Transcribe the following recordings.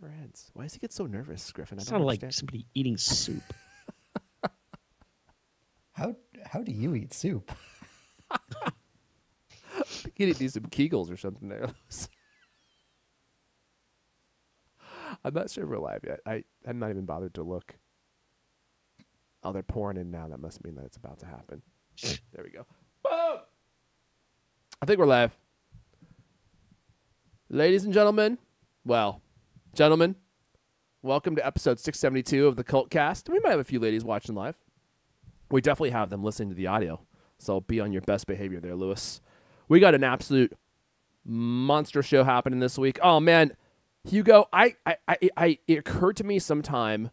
never ends. Why does he get so nervous, Griffin? I don't Sounded understand. like somebody eating soup. How do you eat soup? He need to do some Kegels or something there. I'm not sure if we're live yet. I'm not even bothered to look. Oh, they're pouring in now. That must mean that it's about to happen. There we go. Boom! I think we're live. Ladies and gentlemen, gentlemen, welcome to episode 672 of the CultCast. We might have a few ladies watching live. We definitely have them listening to the audio, so be on your best behavior there, Lewis. We got an absolute monster show happening this week. Oh, man, Hugo, it occurred to me sometime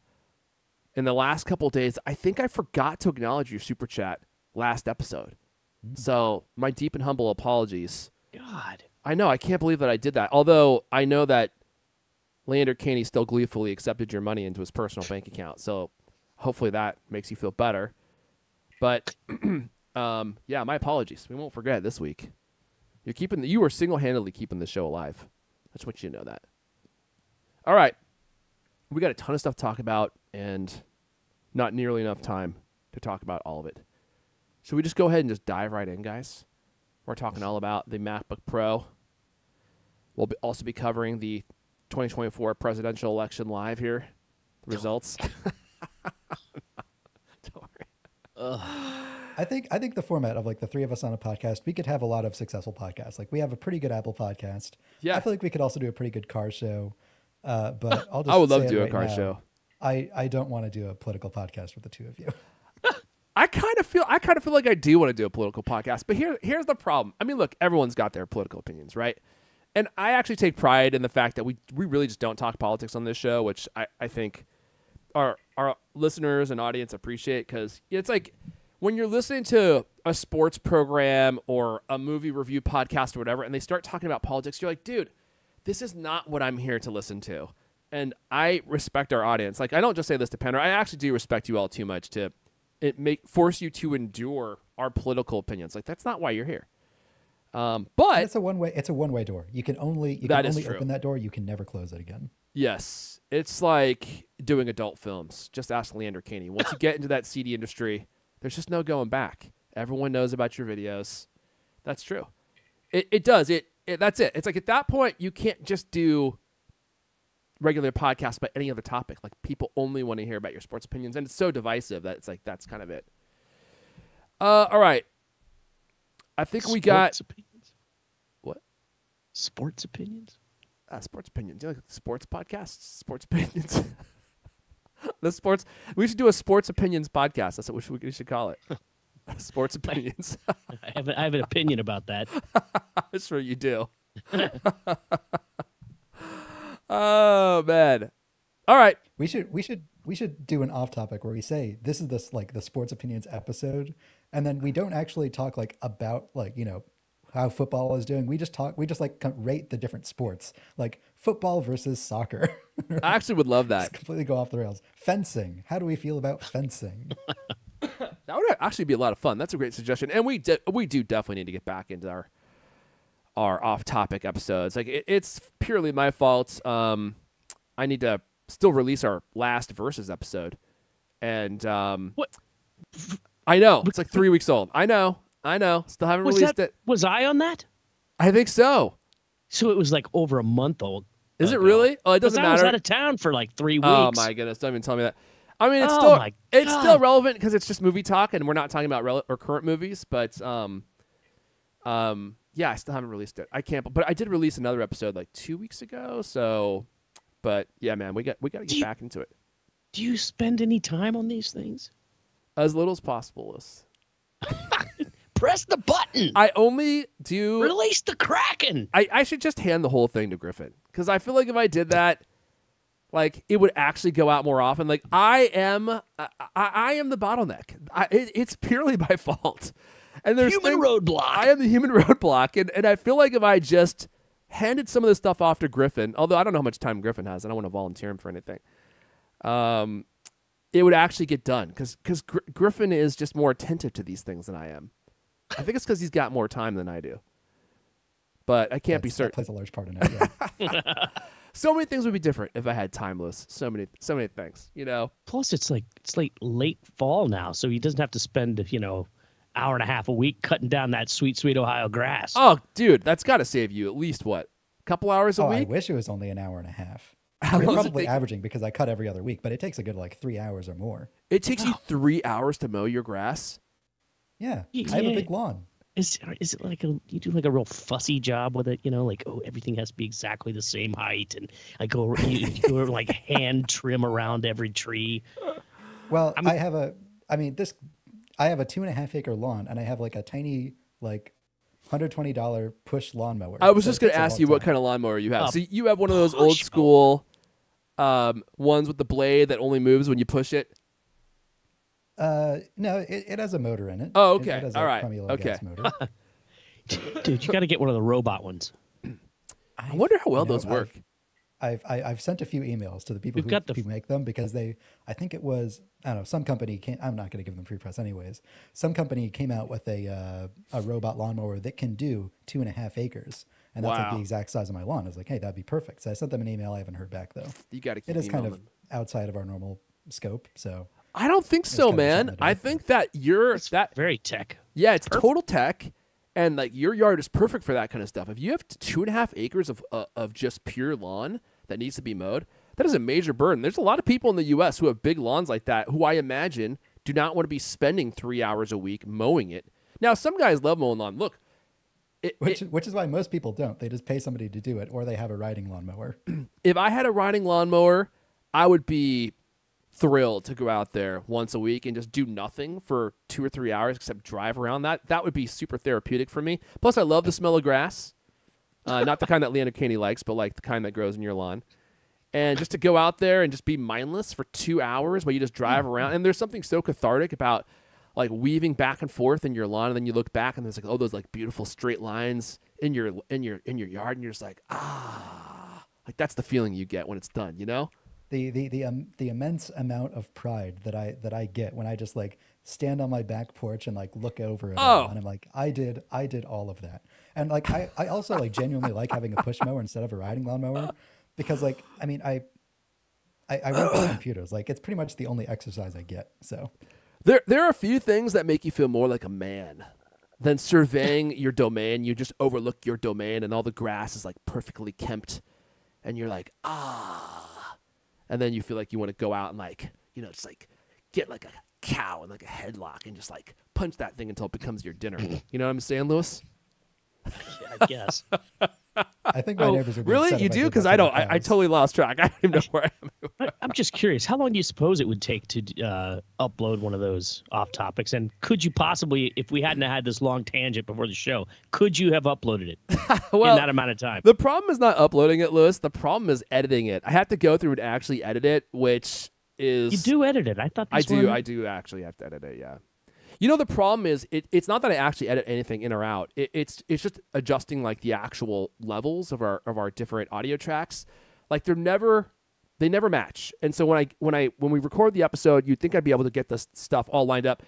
in the last couple of days, I think I forgot to acknowledge your super chat last episode. So my deep and humble apologies. God. I know. I can't believe that I did that. Although I know that Leander Caney still gleefully accepted your money into his personal bank account. So hopefully that makes you feel better. But yeah, my apologies. We won't forget this week. You were single-handedly keeping the show alive. I just want you to know that. All right. We got a ton of stuff to talk about and not nearly enough time to talk about all of it. Should we just go ahead and just dive right in, guys? We're talking all about the MacBook Pro. We'll also be covering the 2024 presidential election live here. The results. Don't worry. I think the format of like the three of us on a podcast, we could have a lot of successful podcasts. Like we have a pretty good Apple podcast. Yeah. I feel like we could also do a pretty good car show. But I'll just I would love say to do right a car now, show. I don't want to do a political podcast with the two of you. I kind of feel like I do want to do a political podcast, but here's the problem. I mean, look, everyone's got their political opinions, right? And I actually take pride in the fact that we really just don't talk politics on this show, which I think our listeners and audience appreciate, because it's like when you're listening to a sports program or a movie review podcast or whatever, and they start talking about politics, you're like, dude, this is not what I'm here to listen to. And I respect our audience. Like, I don't just say this to Penner. I actually do respect you all too much to force you to endure our political opinions. Like, that's not why you're here. But it's a one-way door. You can only open that door. You can never close it again. Yes. It's like doing adult films. Just ask Leander Caney. Once you get into that CD industry, there's just no going back. Everyone knows about your videos. That's true. It does. That's it. It's like at that point, you can't just do regular podcasts about any other topic. Like, people only want to hear about your sports opinions, and it's so divisive that it's like that's kind of it. All right. I think we got Sports opinions. What? Sports opinions? Sports opinions. Do you like sports podcasts? Sports opinions. We should do a sports opinions podcast. That's what we should call it. Sports opinions. I have an opinion about that. I'm sure you do. Oh man! All right, We should do an off topic where we say this is the sports opinions episode, and then we don't actually talk like about how football is doing. We just rate the different sports, like football versus soccer. I actually would love that. Just completely go off the rails. Fencing. How do we feel about fencing? That would actually be a lot of fun. That's a great suggestion, and we do definitely need to get back into our off-topic episodes. Like it's purely my fault. I need to still release our last Versus episode, and What? I know it's like 3 weeks old. I know. Still haven't released it. Was I on that? I think so. So it was like over a month old. Is it really? Oh, it doesn't I was matter. out of town for like 3 weeks. Oh my goodness! Don't even tell me that. I mean, it's Oh still my it's God. still relevant because it's just movie talk, and we're not talking about or current movies. But yeah, I still haven't released it. I can't. But I did release another episode like 2 weeks ago. So, but yeah, man, we got to get back into it Do you spend any time on these things? as little as possible. Liz. Press the button. I only do. Release the Kraken. I should just hand the whole thing to Griffin, because I feel like if I did that, like it would actually go out more often. Like I am the bottleneck. It's purely my fault. And there's Human roadblock. I am the human roadblock, and I feel like if I just handed some of this stuff off to Griffin, although I don't know how much time Griffin has, I don't want to volunteer him for anything. It would actually get done because Griffin is just more attentive to these things than I am. I think it's because he's got more time than I do. but I can't be That certain. plays a large part in it. Yeah. So many things would be different if I had time, Lewis. So many things, Plus, it's like late fall now, so he doesn't have to spend hour and a half a week cutting down that sweet Ohio grass. Oh, dude, that's got to save you at least what? A couple hours a I week? wish it was only an hour and a half. How It's long does it probably take? averaging because I cut every other week, but it takes a good 3 hours or more. It takes you 3 hours to mow your grass? Yeah, Yeah. I have a big lawn. Is it like you do like a real fussy job with it? Like, oh, everything has to be exactly the same height, and you go like hand trim around every tree. Well, I have a 2.5 acre lawn, and I have a tiny $120 push lawnmower. I was So just it going takes to a ask long you what time. kind of lawnmower you have. A So you have one of those old push school ones with the blade that only moves when you push it? No, it has a motor in it. Oh, It okay. has All a right. Crummy Okay. gas motor. Dude, you got to get one of the robot ones. I wonder how well those work. I've sent a few emails to the people We've got the- who make them because I think it was, I don't know, some company I'm not going to give them free press anyways. Some company came out with a robot lawnmower that can do 2.5 acres. And that's Wow. the exact size of my lawn. I was like, hey, that'd be perfect. So I sent them an email. I haven't heard back though. You got to keep It is kind of emailing. outside of our normal scope. So I don't think so, gotta be man. something to do. I think that It's very tech. yeah, it's total tech, and your yard is perfect for that kind of stuff. If you have 2.5 acres of just pure lawn that needs to be mowed, that is a major burden. There's a lot of people in the U.S. who have big lawns like that, who I imagine do not want to be spending 3 hours a week mowing it. Now, some guys love mowing lawn. Look, which is why most people don't. They just pay somebody to do it, or they have a riding lawnmower. if I had a riding lawnmower, I would be thrilled to go out there once a week and just do nothing for 2 or 3 hours except drive around. That would be super therapeutic for me. Plus, I love the smell of grass. Not the kind that Leander Caney likes, but like the kind that grows in your lawn. And just to go out there and just be mindless for 2 hours while you just drive around. And there's something so cathartic about like weaving back and forth in your lawn, and then you look back and there's like those like beautiful straight lines in your yard, and you're just like, like that's the feeling you get when it's done, The immense amount of pride that I get when I just stand on my back porch and look over it all, and I'm like, I did all of that. And I also genuinely like having a push mower instead of a riding lawnmower because I work with computers. It's pretty much the only exercise I get. So There are a few things that make you feel more like a man than surveying your domain. You just overlook your domain and all the grass is perfectly kempt, and you're like, and then you feel like you want to go out and just get a cow in a headlock and just punch that thing until it becomes your dinner. You know what I'm saying, Lewis? Yeah, I guess. I think my neighbors would be Really? upset You if I do? did Because that I to the don't. I cows. totally lost track. I don't even know where I am. I'm just curious. How long do you suppose it would take to upload one of those off topics? And could you possibly, if we hadn't had this long tangent before the show, could you have uploaded it in that amount of time? The problem is not uploading it, Lewis. The problem is editing it. I have to go through and actually edit it, which is You do edit it. I thought I this do. one- I do actually have to edit it. Yeah. The problem is it's not that I actually edit anything in or out. It's just adjusting the actual levels of our different audio tracks. They never match. And so when we record the episode, you'd think I'd be able to get this stuff all lined up.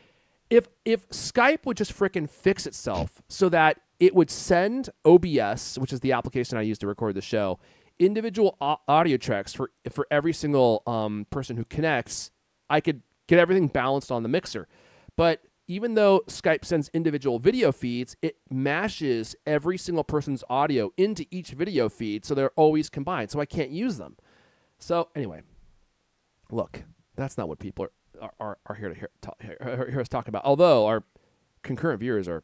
If Skype would just frickin' fix itself so that it would send OBS, which is the application I use to record the show, individual audio tracks for every single person who connects, I could get everything balanced on the mixer. But even though Skype sends individual video feeds, it mashes every single person's audio into each video feed, so they're always combined, so I can't use them. So anyway, look, that's not what people are here to hear us talk about. Although our concurrent viewers are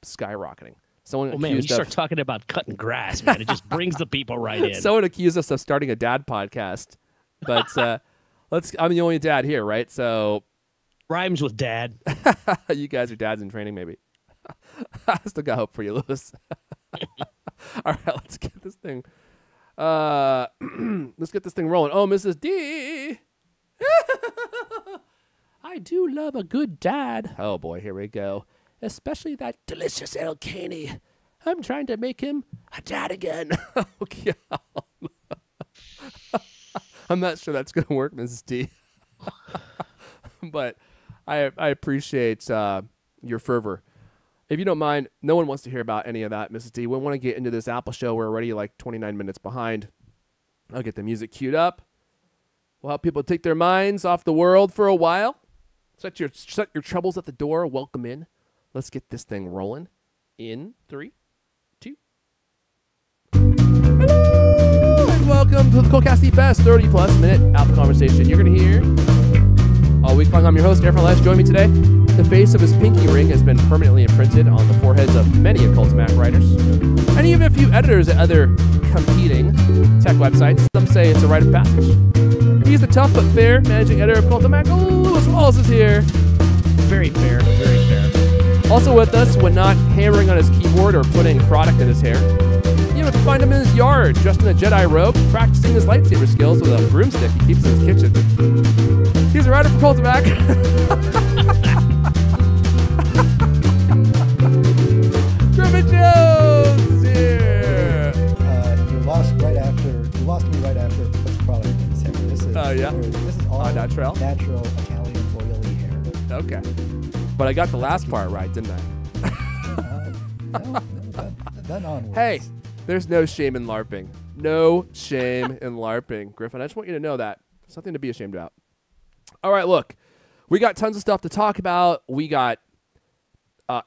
skyrocketing. Someone Oh man, when you accused start of talking about cutting grass, man, it just brings the people right in. someone accused us of starting a dad podcast, but I'm the only dad here, right? So Rhymes with dad. you guys are dads in training, maybe. I still got hope for you, Lewis. All right, let's get this thing. Let's get this thing rolling. Oh, Mrs. D. I do love a good dad. Oh boy, here we go. Especially that delicious El Caney. I'm trying to make him a dad again. Oh, God. I'm not sure that's gonna work, Mrs. D. But I appreciate your fervor. if you don't mind, no one wants to hear about any of that, Mrs. D. We want to get into this Apple show. We're already like 29 minutes behind. I'll get the music queued up. We'll help people take their minds off the world for a while. Set your troubles at the door. Welcome in. Let's get this thing rolling. In 3, 2. Hello, and welcome to the CultCast, the best 30-plus minute Apple conversation you're going to hear all week long. I'm your host, Aaron Les. Join me today. The face of his pinky ring has been permanently imprinted on the foreheads of many of Cult's Mac writers, and even a few editors at other competing tech websites. Some say it's a rite of passage. He's the tough but fair managing editor of Cult Mac. Lewis Walls is here. Very fair, very fair. Also with us, when not hammering on his keyboard or putting product in his hair, you can find him in his yard, dressed in a Jedi robe, practicing his lightsaber skills with a broomstick he keeps in his kitchen. He's a writer for Cult Mac. Griffin Jones is here. You lost me right after put the product in his hair. This is all natural Italian oily hair. Okay. But I got the last part right, didn't I? No, then onwards. Hey, there's no shame in LARPing. No shame in LARPing. Griffin, I just want you to know that. Something to be ashamed about. All right, look. We got tons of stuff to talk about. We got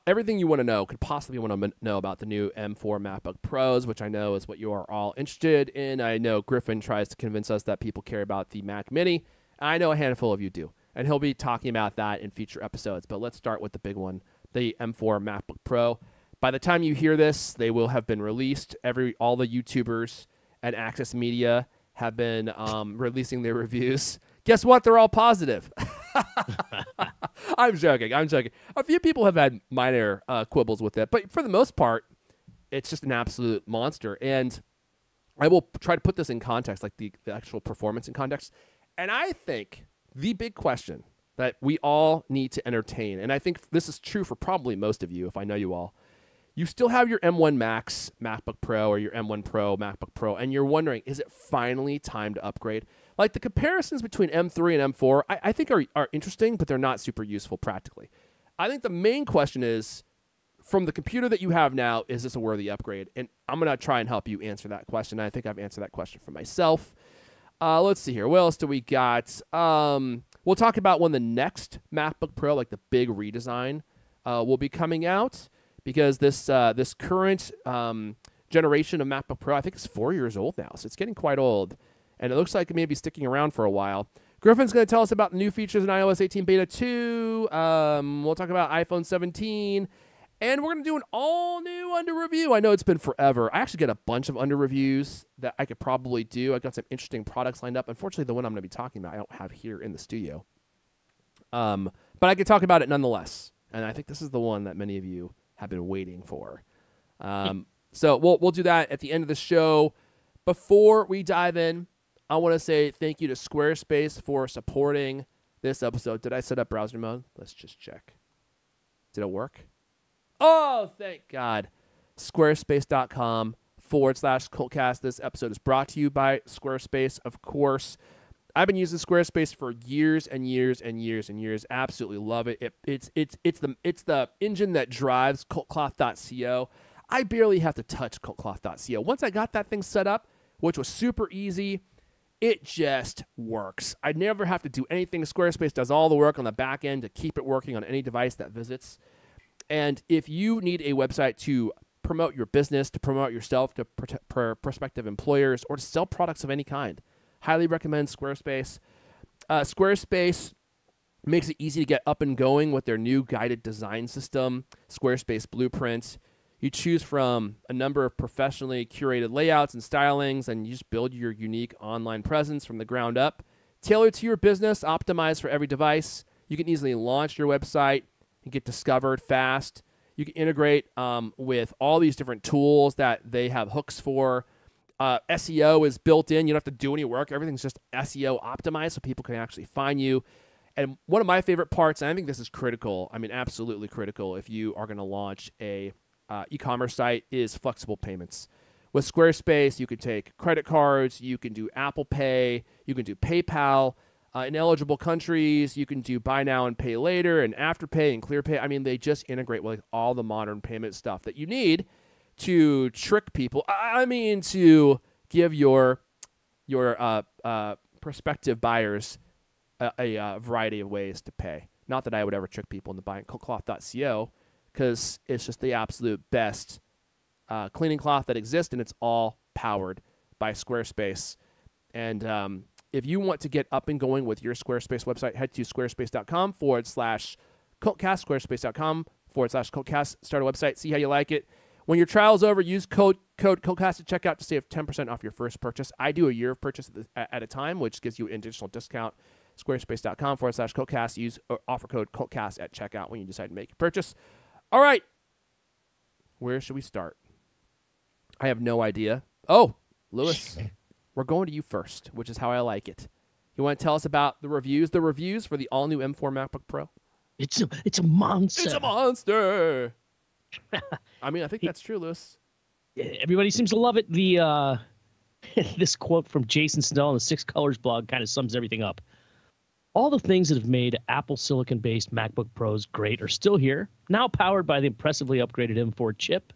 everything you want to know, could possibly want to know about the new M4 MacBook Pros, which I know is what you are all interested in. I know Griffin tries to convince us that people care about the Mac Mini. I know a handful of you do, and he'll be talking about that in future episodes. But let's start with the big one, the M4 MacBook Pro. By the time you hear this, they will have been released. All the YouTubers and Access Media have been releasing their reviews. Guess what? They're all positive. I'm joking. A few people have had minor quibbles with it, but for the most part, it's just an absolute monster. And I will try to put this in context, like the actual performance in context. And I think the big question that we all need to entertain, and I think this is true for probably most of you, if I know you all, you still have your M1 Max MacBook Pro or your M1 Pro MacBook Pro, and you're wondering, is it finally time to upgrade? Like the comparisons between M3 and M4, I think are interesting, but they're not super useful practically. I think the main question is, from the computer that you have now, is this a worthy upgrade? And I'm going to try and help you answer that question. I think I've answered that question for myself. Let's see here. What else do we got? We'll talk about when the next MacBook Pro, like the big redesign, will be coming out. Because this current generation of MacBook Pro, I think it's 4 years old now, so it's getting quite old. And it looks like it may be sticking around for a while. Griffin's going to tell us about the new features in iOS 18 Beta 2. We'll talk about iPhone 17. And we're going to do an all-new under review. I know it's been forever. I actually got a bunch of under reviews that I could probably do. I got some interesting products lined up. Unfortunately, the one I'm going to be talking about I don't have here in the studio. But I could talk about it nonetheless. And I think this is the one that many of you have been waiting for. So we'll do that at the end of the show. Before we dive in, I want to say thank you to Squarespace for supporting this episode. Did I set up browser mode? Let's just check. Did it work? Oh, thank God. Squarespace.com/CultCast. This episode is brought to you by Squarespace, of course. I've been using Squarespace for years and years and years and years. Absolutely love it. It's the engine that drives CultCloth.co. I barely have to touch CultCloth.co. Once I got that thing set up, which was super easy, it just works. I never have to do anything. Squarespace does all the work on the back end to keep it working on any device that visits. And if you need a website to promote your business, to promote yourself to prospective employers, or to sell products of any kind, highly recommend Squarespace. Squarespace makes it easy to get up and going with their new guided design system, Squarespace Blueprint. You choose from a number of professionally curated layouts and stylings, and you just build your unique online presence from the ground up. Tailored to your business, optimized for every device. You can easily launch your website and get discovered fast. You can integrate with all these different tools that they have hooks for. SEO is built in. You don't have to do any work. Everything's just SEO optimized so people can actually find you. And one of my favorite parts, and I think this is critical, I mean, absolutely critical if you are going to launch a e-commerce site, is flexible payments. With Squarespace, you can take credit cards, you can do Apple Pay, you can do PayPal. In eligible countries, you can do buy now and pay later and afterpay and clear pay. I mean, they just integrate with all the modern payment stuff that you need to trick people. I mean, to give your prospective buyers a variety of ways to pay. Not that I would ever trick people into buying CultCloth.co, because it's just the absolute best cleaning cloth that exists, and it's all powered by Squarespace. And if you want to get up and going with your Squarespace website, head to squarespace.com/CultCast, squarespace.com/CultCast. Start a website, see how you like it. When your trial's over, use code CultCast at checkout to save 10% off your first purchase. I do a year of purchase at a time, which gives you an additional discount. Squarespace.com/CultCast. Use offer code CultCast at checkout when you decide to make your purchase. All right. Where should we start? I have no idea. Oh, Lewis, we're going to you first, which is how I like it. You want to tell us about the reviews? The reviews for the all-new M4 MacBook Pro? It's a monster. It's a monster. I mean, I think that's true, Lewis. Everybody seems to love it. The this quote from Jason Snell on the Six Colors blog kind of sums everything up. All the things that have made Apple Silicon-based MacBook Pros great are still here, now powered by the impressively upgraded M4 chip.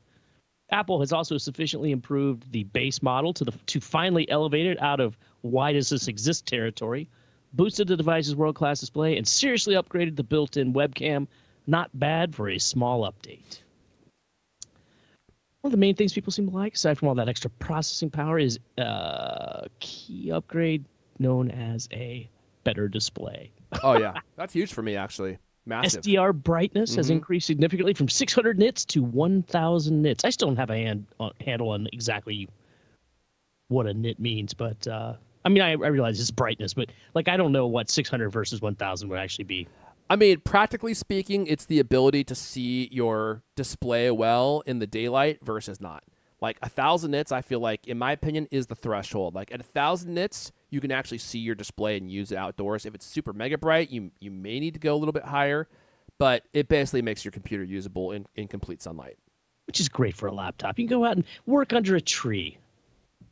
Apple has also sufficiently improved the base model to finally elevate it out of why does this exist territory, boosted the device's world-class display, and seriously upgraded the built-in webcam. Not bad for a small update. One of the main things people seem to like, aside from all that extra processing power, is a key upgrade known as a better display. Oh, yeah. That's huge for me, actually. Massive. SDR brightness has increased significantly from 600 nits to 1,000 nits. I still don't have a handle on exactly what a nit means, but I mean, I realize it's brightness, but like I don't know what 600 versus 1,000 would actually be. I mean, practically speaking, it's the ability to see your display well in the daylight versus not. Like 1,000 nits, I feel like, in my opinion, is the threshold. Like at 1,000 nits, you can actually see your display and use it outdoors. If it's super mega bright, you may need to go a little bit higher, but it basically makes your computer usable in complete sunlight. Which is great for a laptop. You can go out and work under a tree.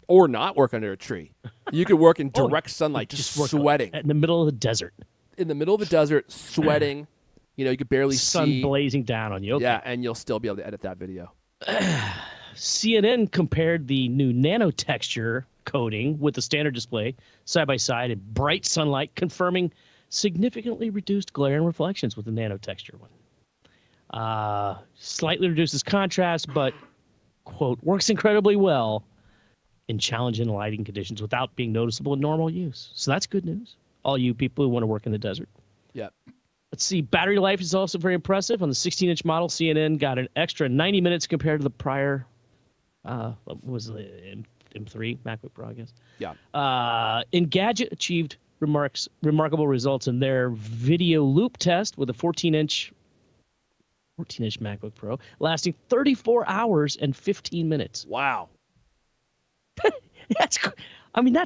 Or not work under a tree. You could work in direct sunlight, just sweating. In the middle of the desert. In the middle of the desert, sweating. You know, you could barely see. Sun blazing down on you. Okay. Yeah, and you'll still be able to edit that video. CNN compared the new nano texture coating with the standard display side by side in bright sunlight, confirming significantly reduced glare and reflections with the nano texture one. Slightly reduces contrast, but, quote, works incredibly well in challenging lighting conditions without being noticeable in normal use. So that's good news. All you people who want to work in the desert. Yep. Let's see. Battery life is also very impressive. On the 16-inch model, CNN got an extra 90 minutes compared to the prior, what was it, M3 MacBook Pro, I guess. Yeah. Engadget achieved remarkable results in their video loop test with a 14-inch MacBook Pro, lasting 34 hours and 15 minutes. Wow. That's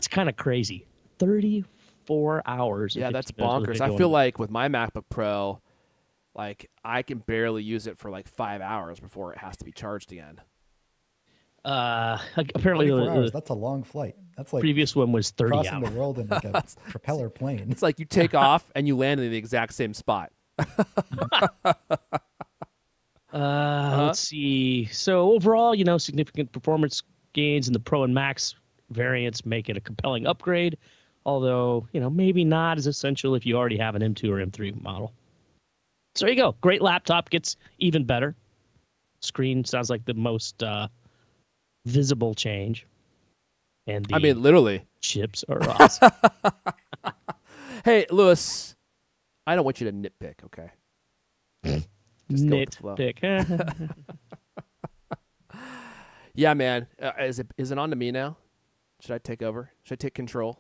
kind of crazy. 34 hours. Yeah, that's bonkers. I feel like with my MacBook Pro, like I can barely use it for like 5 hours before it has to be charged again. Apparently, 24 hours, that's a long flight. That's like previous one was 30 crossing hours. the world in like a propeller plane. It's like you take off and you land in the exact same spot. Let's see. So overall, significant performance gains in the Pro and Max variants make it a compelling upgrade, although, maybe not as essential if you already have an M2 or M3 model. So there you go. Great laptop, gets even better. Screen sounds like the most visible change. And the literally. Chips are awesome. Hey, Lewis, I don't want you to nitpick, okay? Just go with the flow. Nitpick. Yeah, man. Is it on to me now? Should I take over? Should I take control?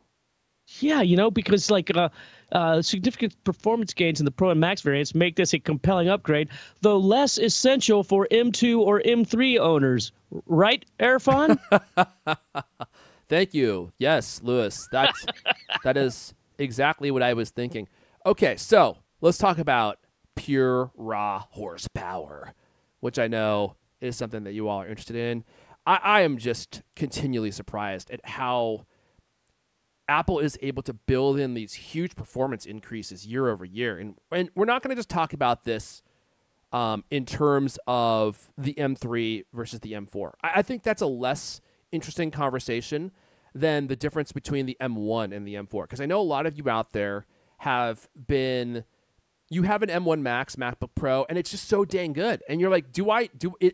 Yeah, because significant performance gains in the Pro and Max variants make this a compelling upgrade, though less essential for M2 or M3 owners. Right, Erfan? Thank you. Yes, Lewis. That is exactly what I was thinking. Okay, so let's talk about pure raw horsepower, which I know is something that you all are interested in. I am just continually surprised at how Apple is able to build in these huge performance increases year over year. And we're not going to just talk about this in terms of the M3 versus the M4. I think that's a less interesting conversation than the difference between the M1 and the M4. Because I know a lot of you out there you have an M1 Max MacBook Pro, and it's just so dang good. And you're like,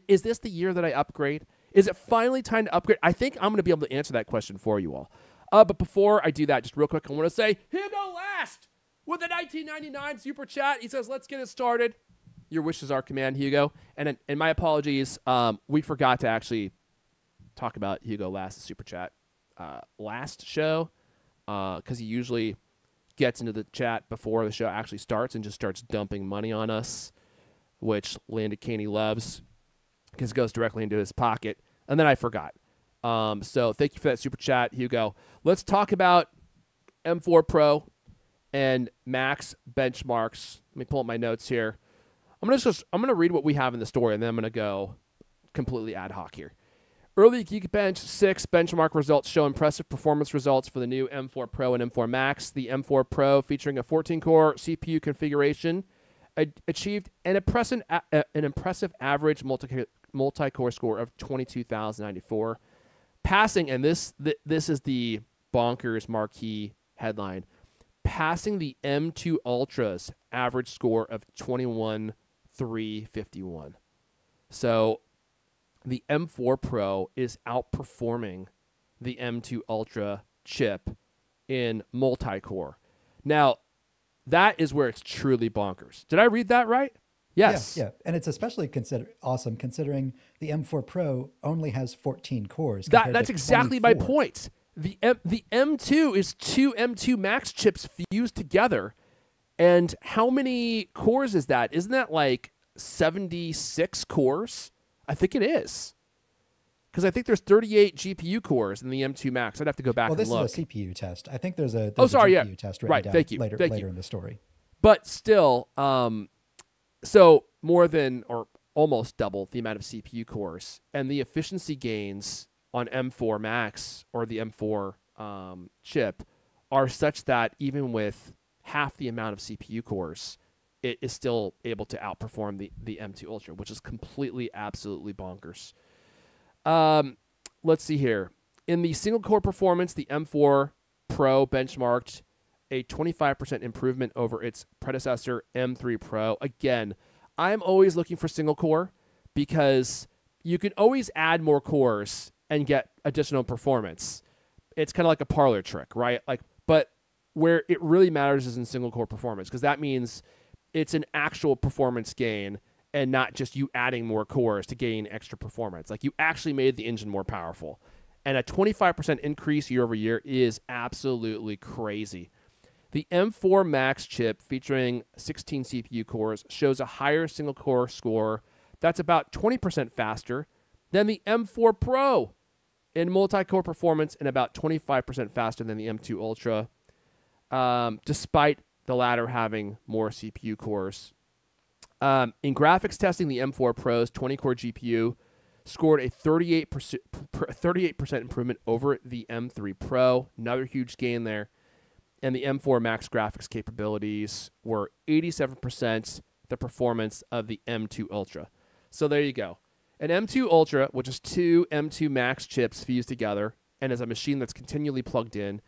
is this the year that I upgrade? Is it finally time to upgrade? I think I'm going to be able to answer that question for you all. But before I do that, just real quick, I want to say, Hugo Last with a 1999 super chat. He says, let's get it started. Your wish is our command, Hugo. And my apologies, we forgot to actually talk about Hugo Last's super chat last show because he usually gets into the chat before the show actually starts and just starts dumping money on us, which Landon Caney loves because it goes directly into his pocket. And then I forgot. So thank you for that super chat, Hugo. Let's talk about M4 Pro and Max benchmarks. Let me pull up my notes here. I'm gonna read what we have in the story, and then I'm gonna go completely ad hoc here. Early Geekbench 6 benchmark results show impressive performance results for the new M4 Pro and M4 Max. The M4 Pro, featuring a 14-core CPU configuration, achieved an impressive average multi-core score of 22,094, passing, and this is the bonkers marquee headline, passing the M2 Ultra's average score of 21,351. So the M4 Pro is outperforming the M2 Ultra chip in multi-core. Now, that is where it's truly bonkers. Did I read that right? Yes. Yeah. And it's especially awesome considering the M4 Pro only has 14 cores. That's exactly my point. The M2 is 2 M2 Max chips fused together. And how many cores is that? Isn't that like 76 cores? I think it is. Because I think there's 38 GPU cores in the M2 Max. I'd have to go back and look. Well, this is a CPU test. I think there's a GPU test right down thank you. later in the story. But still, so more than or almost double the amount of CPU cores. And the efficiency gains on M4 Max or the M4 chip are such that even with half the amount of CPU cores, it is still able to outperform the M2 Ultra, which is completely, absolutely bonkers. Let's see here. In the single-core performance, the M4 Pro benchmarked a 25% improvement over its predecessor, M3 Pro. Again, I'm always looking for single-core because you can always add more cores and get additional performance. It's kind of like a parlor trick, right? But where it really matters is in single-core performance because that means it's an actual performance gain and not just you adding more cores to gain extra performance. Like you actually made the engine more powerful. And a 25% increase year over year is absolutely crazy. The M4 Max chip featuring 16 CPU cores shows a higher single core score that's about 20% faster than the M4 Pro in multi-core performance and about 25% faster than the M2 Ultra, despite the latter having more CPU cores. In graphics testing, the M4 Pro's 20-core GPU scored a 38% improvement over the M3 Pro. Another huge gain there. And the M4 Max graphics capabilities were 87% the performance of the M2 Ultra. So there you go. An M2 Ultra, which is 2 M2 Max chips fused together and is a machine that's continually plugged in,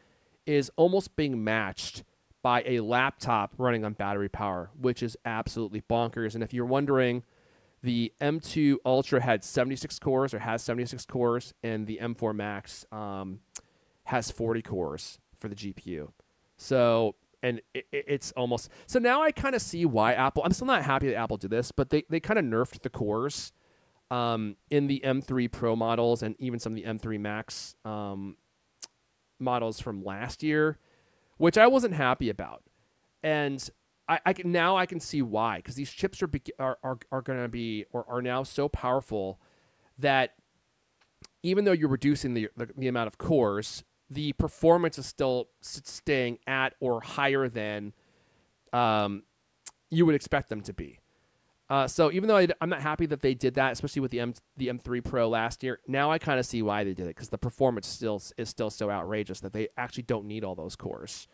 is almost being matched by a laptop running on battery power, which is absolutely bonkers. And if you're wondering, the M2 Ultra had 76 cores or has 76 cores, and the M4 Max has 40 cores for the GPU. So, and it's almost... So now I kind of see why Apple... I'm still not happy that Apple did this, but they kind of nerfed the cores in the M3 Pro models and even some of the M3 Max models from last year, which I wasn't happy about. And I can see why, because these chips are going to be or are now so powerful that even though you're reducing the amount of cores, the performance is still staying at or higher than you would expect them to be. So even though I'm not happy that they did that, especially with the M3 Pro last year, now I kind of see why they did it, because the performance is still so outrageous that they actually don't need all those cores.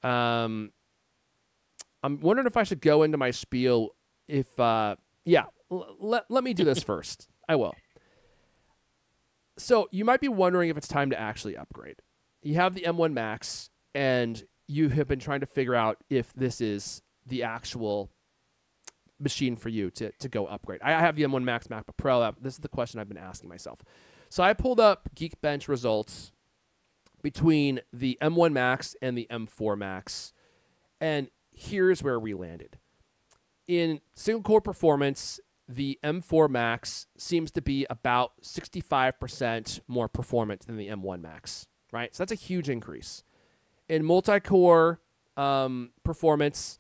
I'm wondering if I should go into my spiel. Let me do this first. I will. So you might be wondering if it's time to actually upgrade. You have the M1 Max, and you have been trying to figure out if this is the actual machine for you to go upgrade. I have the M1 Max MacBook Pro. This is the question I've been asking myself. So I pulled up Geekbench results between the M1 Max and the M4 Max, and here's where we landed. In single-core performance, the M4 Max seems to be about 65% more performant than the M1 Max, right? So that's a huge increase. In multi-core performance,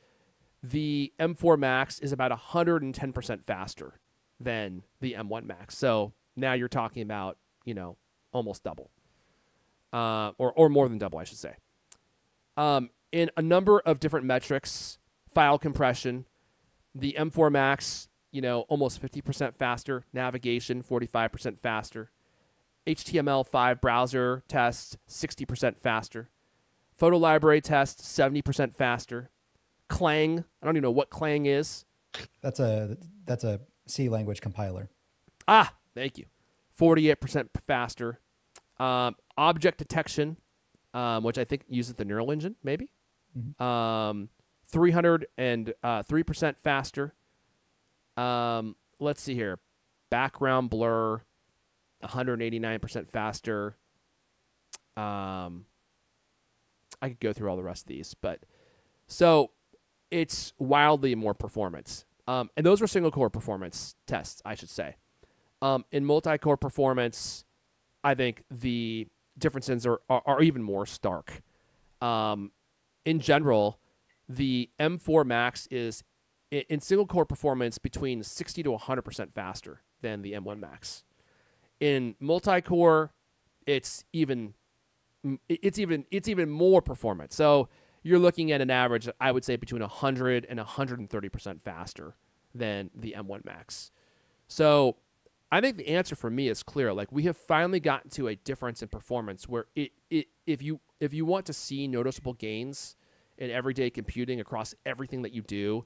the M4 Max is about 110% faster than the M1 Max. So now you're talking about, almost double, or more than double, I should say. In a number of different metrics, file compression, the M4 Max, almost 50% faster. Navigation, 45% faster. HTML5 browser tests, 60% faster. Photo library tests, 70% faster. Clang, I don't even know what Clang is. That's a C language compiler. Ah, thank you. 48% faster. Object detection, which I think uses the neural engine, maybe. Mm-hmm. 303% faster. Let's see here. Background blur, 189% faster. I could go through all the rest of these, but so it's wildly more performance. And those were single core performance tests, I should say. In multi-core performance, I think the differences are even more stark. In general, the M4 Max is in single core performance between 60 to 100% faster than the M1 Max. In multi-core, it's even more performant. So you're looking at an average, I would say, between 100 and 130% faster than the M1 Max. So I think the answer for me is clear. Like, we have finally gotten to a difference in performance where if you want to see noticeable gains in everyday computing across everything that you do,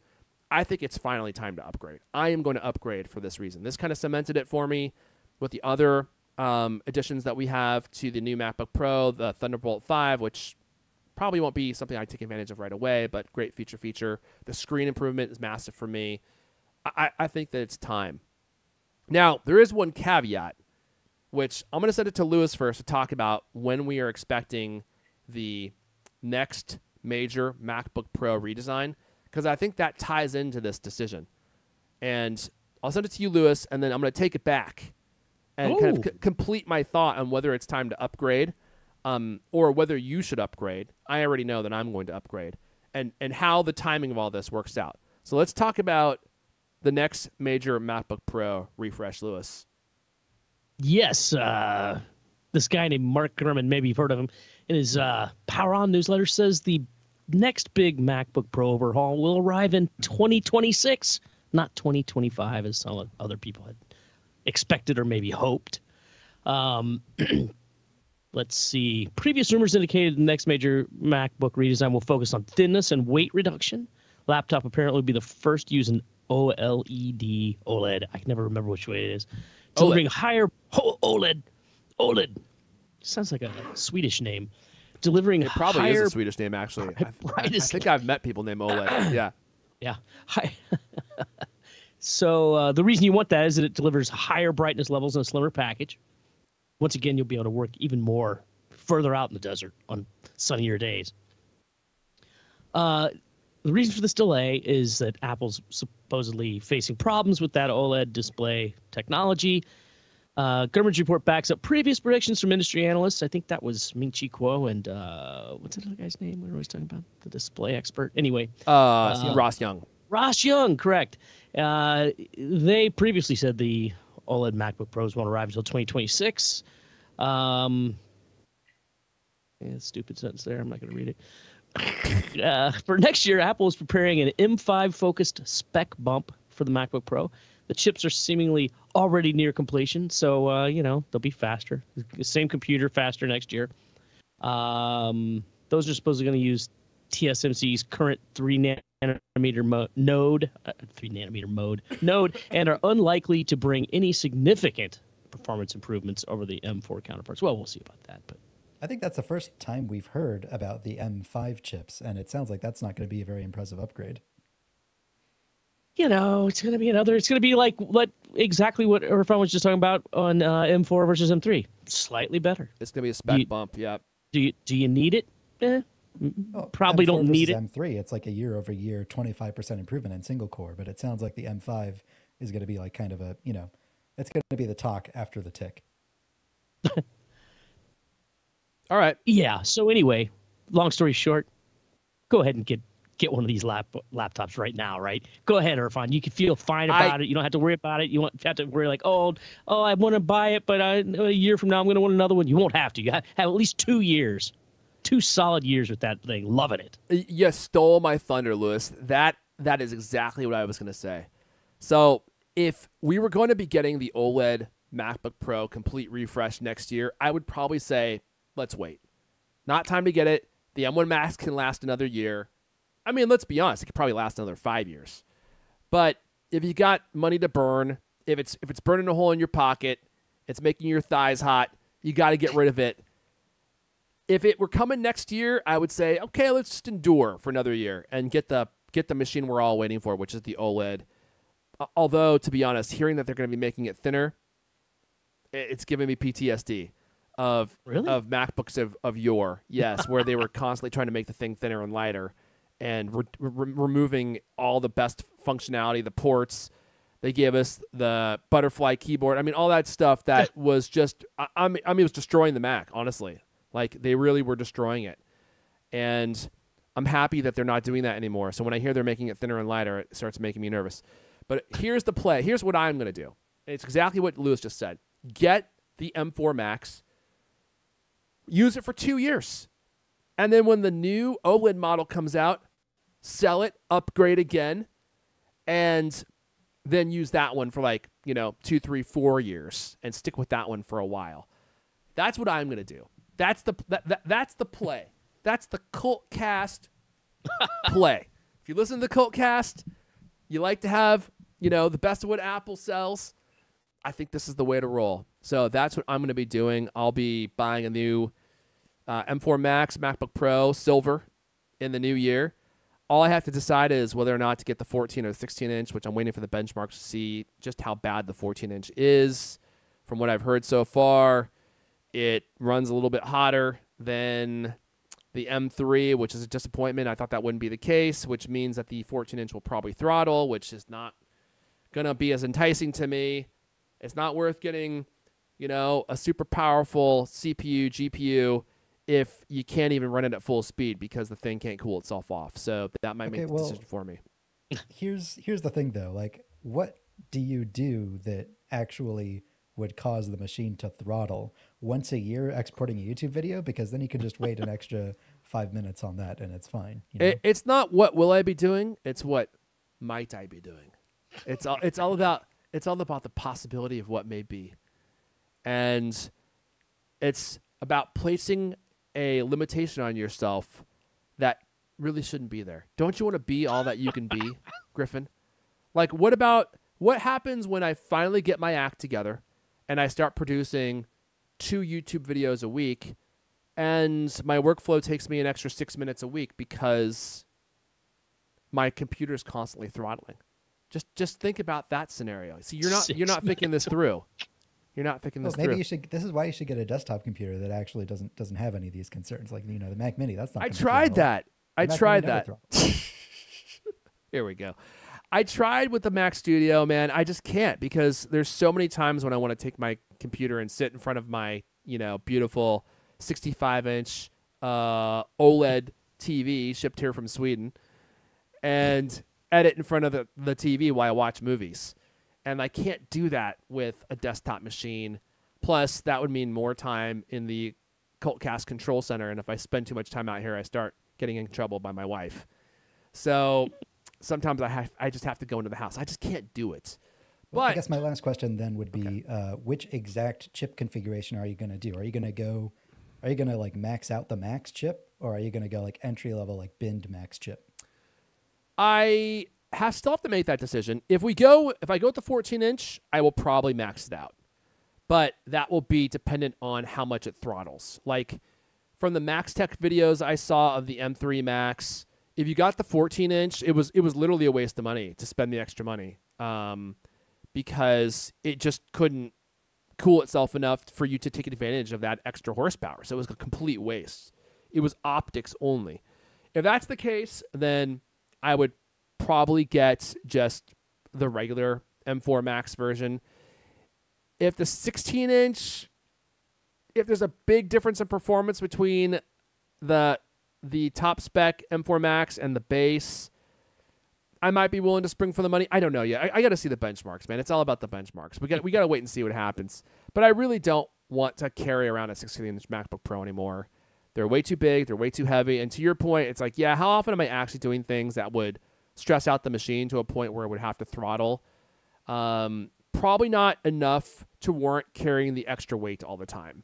I think it's finally time to upgrade. I am going to upgrade for this reason. This kind of cemented it for me with the other additions that we have to the new MacBook Pro, the Thunderbolt 5, which probably won't be something I take advantage of right away, but great feature. The screen improvement is massive for me. I think that it's time. Now, there is one caveat, which I'm going to send it to Lewis first to talk about when we are expecting the next major MacBook Pro redesign, because I think that ties into this decision. And I'll send it to you, Lewis, and then I'm going to take it back and kind of complete my thought on whether it's time to upgrade or whether you should upgrade. I already know that I'm going to upgrade, and how the timing of all this works out. So let's talk about the next major MacBook Pro refresh, Lewis. Yes, this guy named Mark Gurman, maybe you've heard of him, in his Power On newsletter says the next big MacBook Pro overhaul will arrive in 2026, not 2025, as some other people had expected or maybe hoped. Let's see. Previous rumors indicated the next major MacBook redesign will focus on thinness and weight reduction. Laptop apparently will be the first to use an OLED. I can never remember which way it is. Delivering higher OLED. Sounds like a Swedish name. Delivering it probably higher, is a Swedish name, actually. I think I've met people named OLED. Yeah. Yeah. So the reason you want that is that it delivers higher brightness levels in a slimmer package. Once again, you'll be able to work even more further out in the desert on sunnier days. The reason for this delay is that Apple's supposedly facing problems with that OLED display technology. Gurman's report backs up previous predictions from industry analysts. I think that was Ming-Chi Kuo and what's that other guy's name? What are we talking about? The display expert. Anyway. Ross Young. Ross Young, correct. They previously said the OLED MacBook Pros won't arrive until 2026. Stupid sentence there. I'm not going to read it. For next year, Apple is preparing an M5-focused spec bump for the MacBook Pro. The chips are seemingly already near completion, so they'll be faster. The same computer, faster next year. Those are supposedly going to use TSMC's current 3-nanometer node, and are unlikely to bring any significant performance improvements over the M4 counterparts. Well, we'll see about that, but I think that's the first time we've heard about the M5 chips, and it sounds like that's not going to be a very impressive upgrade. It's going to be like exactly what Irfan was just talking about on M4 versus M3. Slightly better. It's going to be a spec bump, yeah. Do you need it? Probably M4 don't need it. M3, it's like a year-over-year 25% improvement in single core, but it sounds like the M5 is going to be like kind of a, it's going to be the talk after the tick. All right. Yeah. So anyway, long story short, go ahead and get one of these laptops right now, right? Go ahead, Irfan. You can feel fine about it. You don't have to worry about it. You won't have to worry like, oh, I want to buy it, but a year from now I'm going to want another one. You won't have to. You have at least 2 years. 2 solid years with that thing. Loving it. You stole my thunder, Lewis. That is exactly what I was going to say. So if we were going to be getting the OLED MacBook Pro complete refresh next year, I would probably say, let's wait. Not time to get it. The M1 Max can last another year. I mean, let's be honest, it could probably last another 5 years. But if you got money to burn, if it's burning a hole in your pocket, it's making your thighs hot, you got to get rid of it. If it were coming next year, I would say, okay, let's just endure for another year and get the machine we're all waiting for, which is the OLED. Although, to be honest, hearing that they're going to be making it thinner, it's giving me PTSD of MacBooks of yore. Yes, where they were constantly trying to make the thing thinner and lighter and removing all the best functionality, the ports. They gave us the butterfly keyboard. I mean, all that stuff that was just, it was destroying the Mac, honestly. Like, they really were destroying it. And I'm happy that they're not doing that anymore. So when I hear they're making it thinner and lighter, it starts making me nervous. But here's the play. Here's what I'm going to do. It's exactly what Lewis just said. Get the M4 Max. Use it for 2 years. And then when the new OLED model comes out, sell it, upgrade again, and then use that one for 2, 3, 4 years and stick with that one for a while. That's what I'm going to do. That's the play. That's the CultCast play. If you listen to the CultCast, you like to have, the best of what Apple sells, I think this is the way to roll. So that's what I'm going to be doing. I'll be buying a new M4 Max, MacBook Pro, silver in the new year. All I have to decide is whether or not to get the 14 or 16-inch, which I'm waiting for the benchmarks to see just how bad the 14-inch is. From what I've heard so far, it runs a little bit hotter than the M3, which is a disappointment. I thought that wouldn't be the case, which means that the 14-inch will probably throttle, which is not going to be as enticing to me. It's not worth getting, a super powerful CPU, GPU, if you can't even run it at full speed because the thing can't cool itself off. So that might make the decision for me. Here's the thing, though. Like, what do you do that actually would cause the machine to throttle once a year exporting a YouTube video? Because then you can just wait an extra 5 minutes on that and it's fine. It's not what will I be doing. It's what might I be doing. It's all about the possibility of what may be. And it's about placing a limitation on yourself that really shouldn't be there. Don't you want to be all that you can be, Griffin? Like, what happens when I finally get my act together and I start producing 2 YouTube videos a week and my workflow takes me an extra 6 minutes a week because my computer is constantly throttling? Just think about that scenario. See, you're not thinking this through. You're not thinking this through. Maybe this is why you should get a desktop computer that actually doesn't have any of these concerns. Like, the Mac Mini, that's not. I tried that. Here we go. I tried with the Mac Studio, man. I just can't because there's so many times when I want to take my computer and sit in front of my, beautiful 65-inch OLED TV shipped here from Sweden and edit in front of the TV while I watch movies. And I can't do that with a desktop machine. Plus, that would mean more time in the CultCast control center. And if I spend too much time out here, I start getting in trouble by my wife. So sometimes I just have to go into the house. I just can't do it. Well, I But guess my last question then would be, which exact chip configuration are you going to do? Are you going to like max out the max chip, or are you going to go like entry level, like binned max chip? I still have to make that decision. If I go with the 14-inch, I will probably max it out. But that will be dependent on how much it throttles. Like from the Max Tech videos I saw of the M3 Max, if you got the 14-inch, it was literally a waste of money to spend the extra money, because it just couldn't cool itself enough for you to take advantage of that extra horsepower. So it was a complete waste. It was optics only. If that's the case, then I would probably get just the regular M4 Max version. If the 16-inch, if there's a big difference in performance between the top spec M4 Max and the base, I might be willing to spring for the money. I don't know yet. I got to see the benchmarks, man. It's all about the benchmarks. We got to wait and see what happens. But I really don't want to carry around a 16-inch MacBook Pro anymore. They're way too big. They're way too heavy. And to your point, it's like, yeah, how often am I actually doing things that would stress out the machine to a point where it would have to throttle? Probably not enough to warrant carrying the extra weight all the time.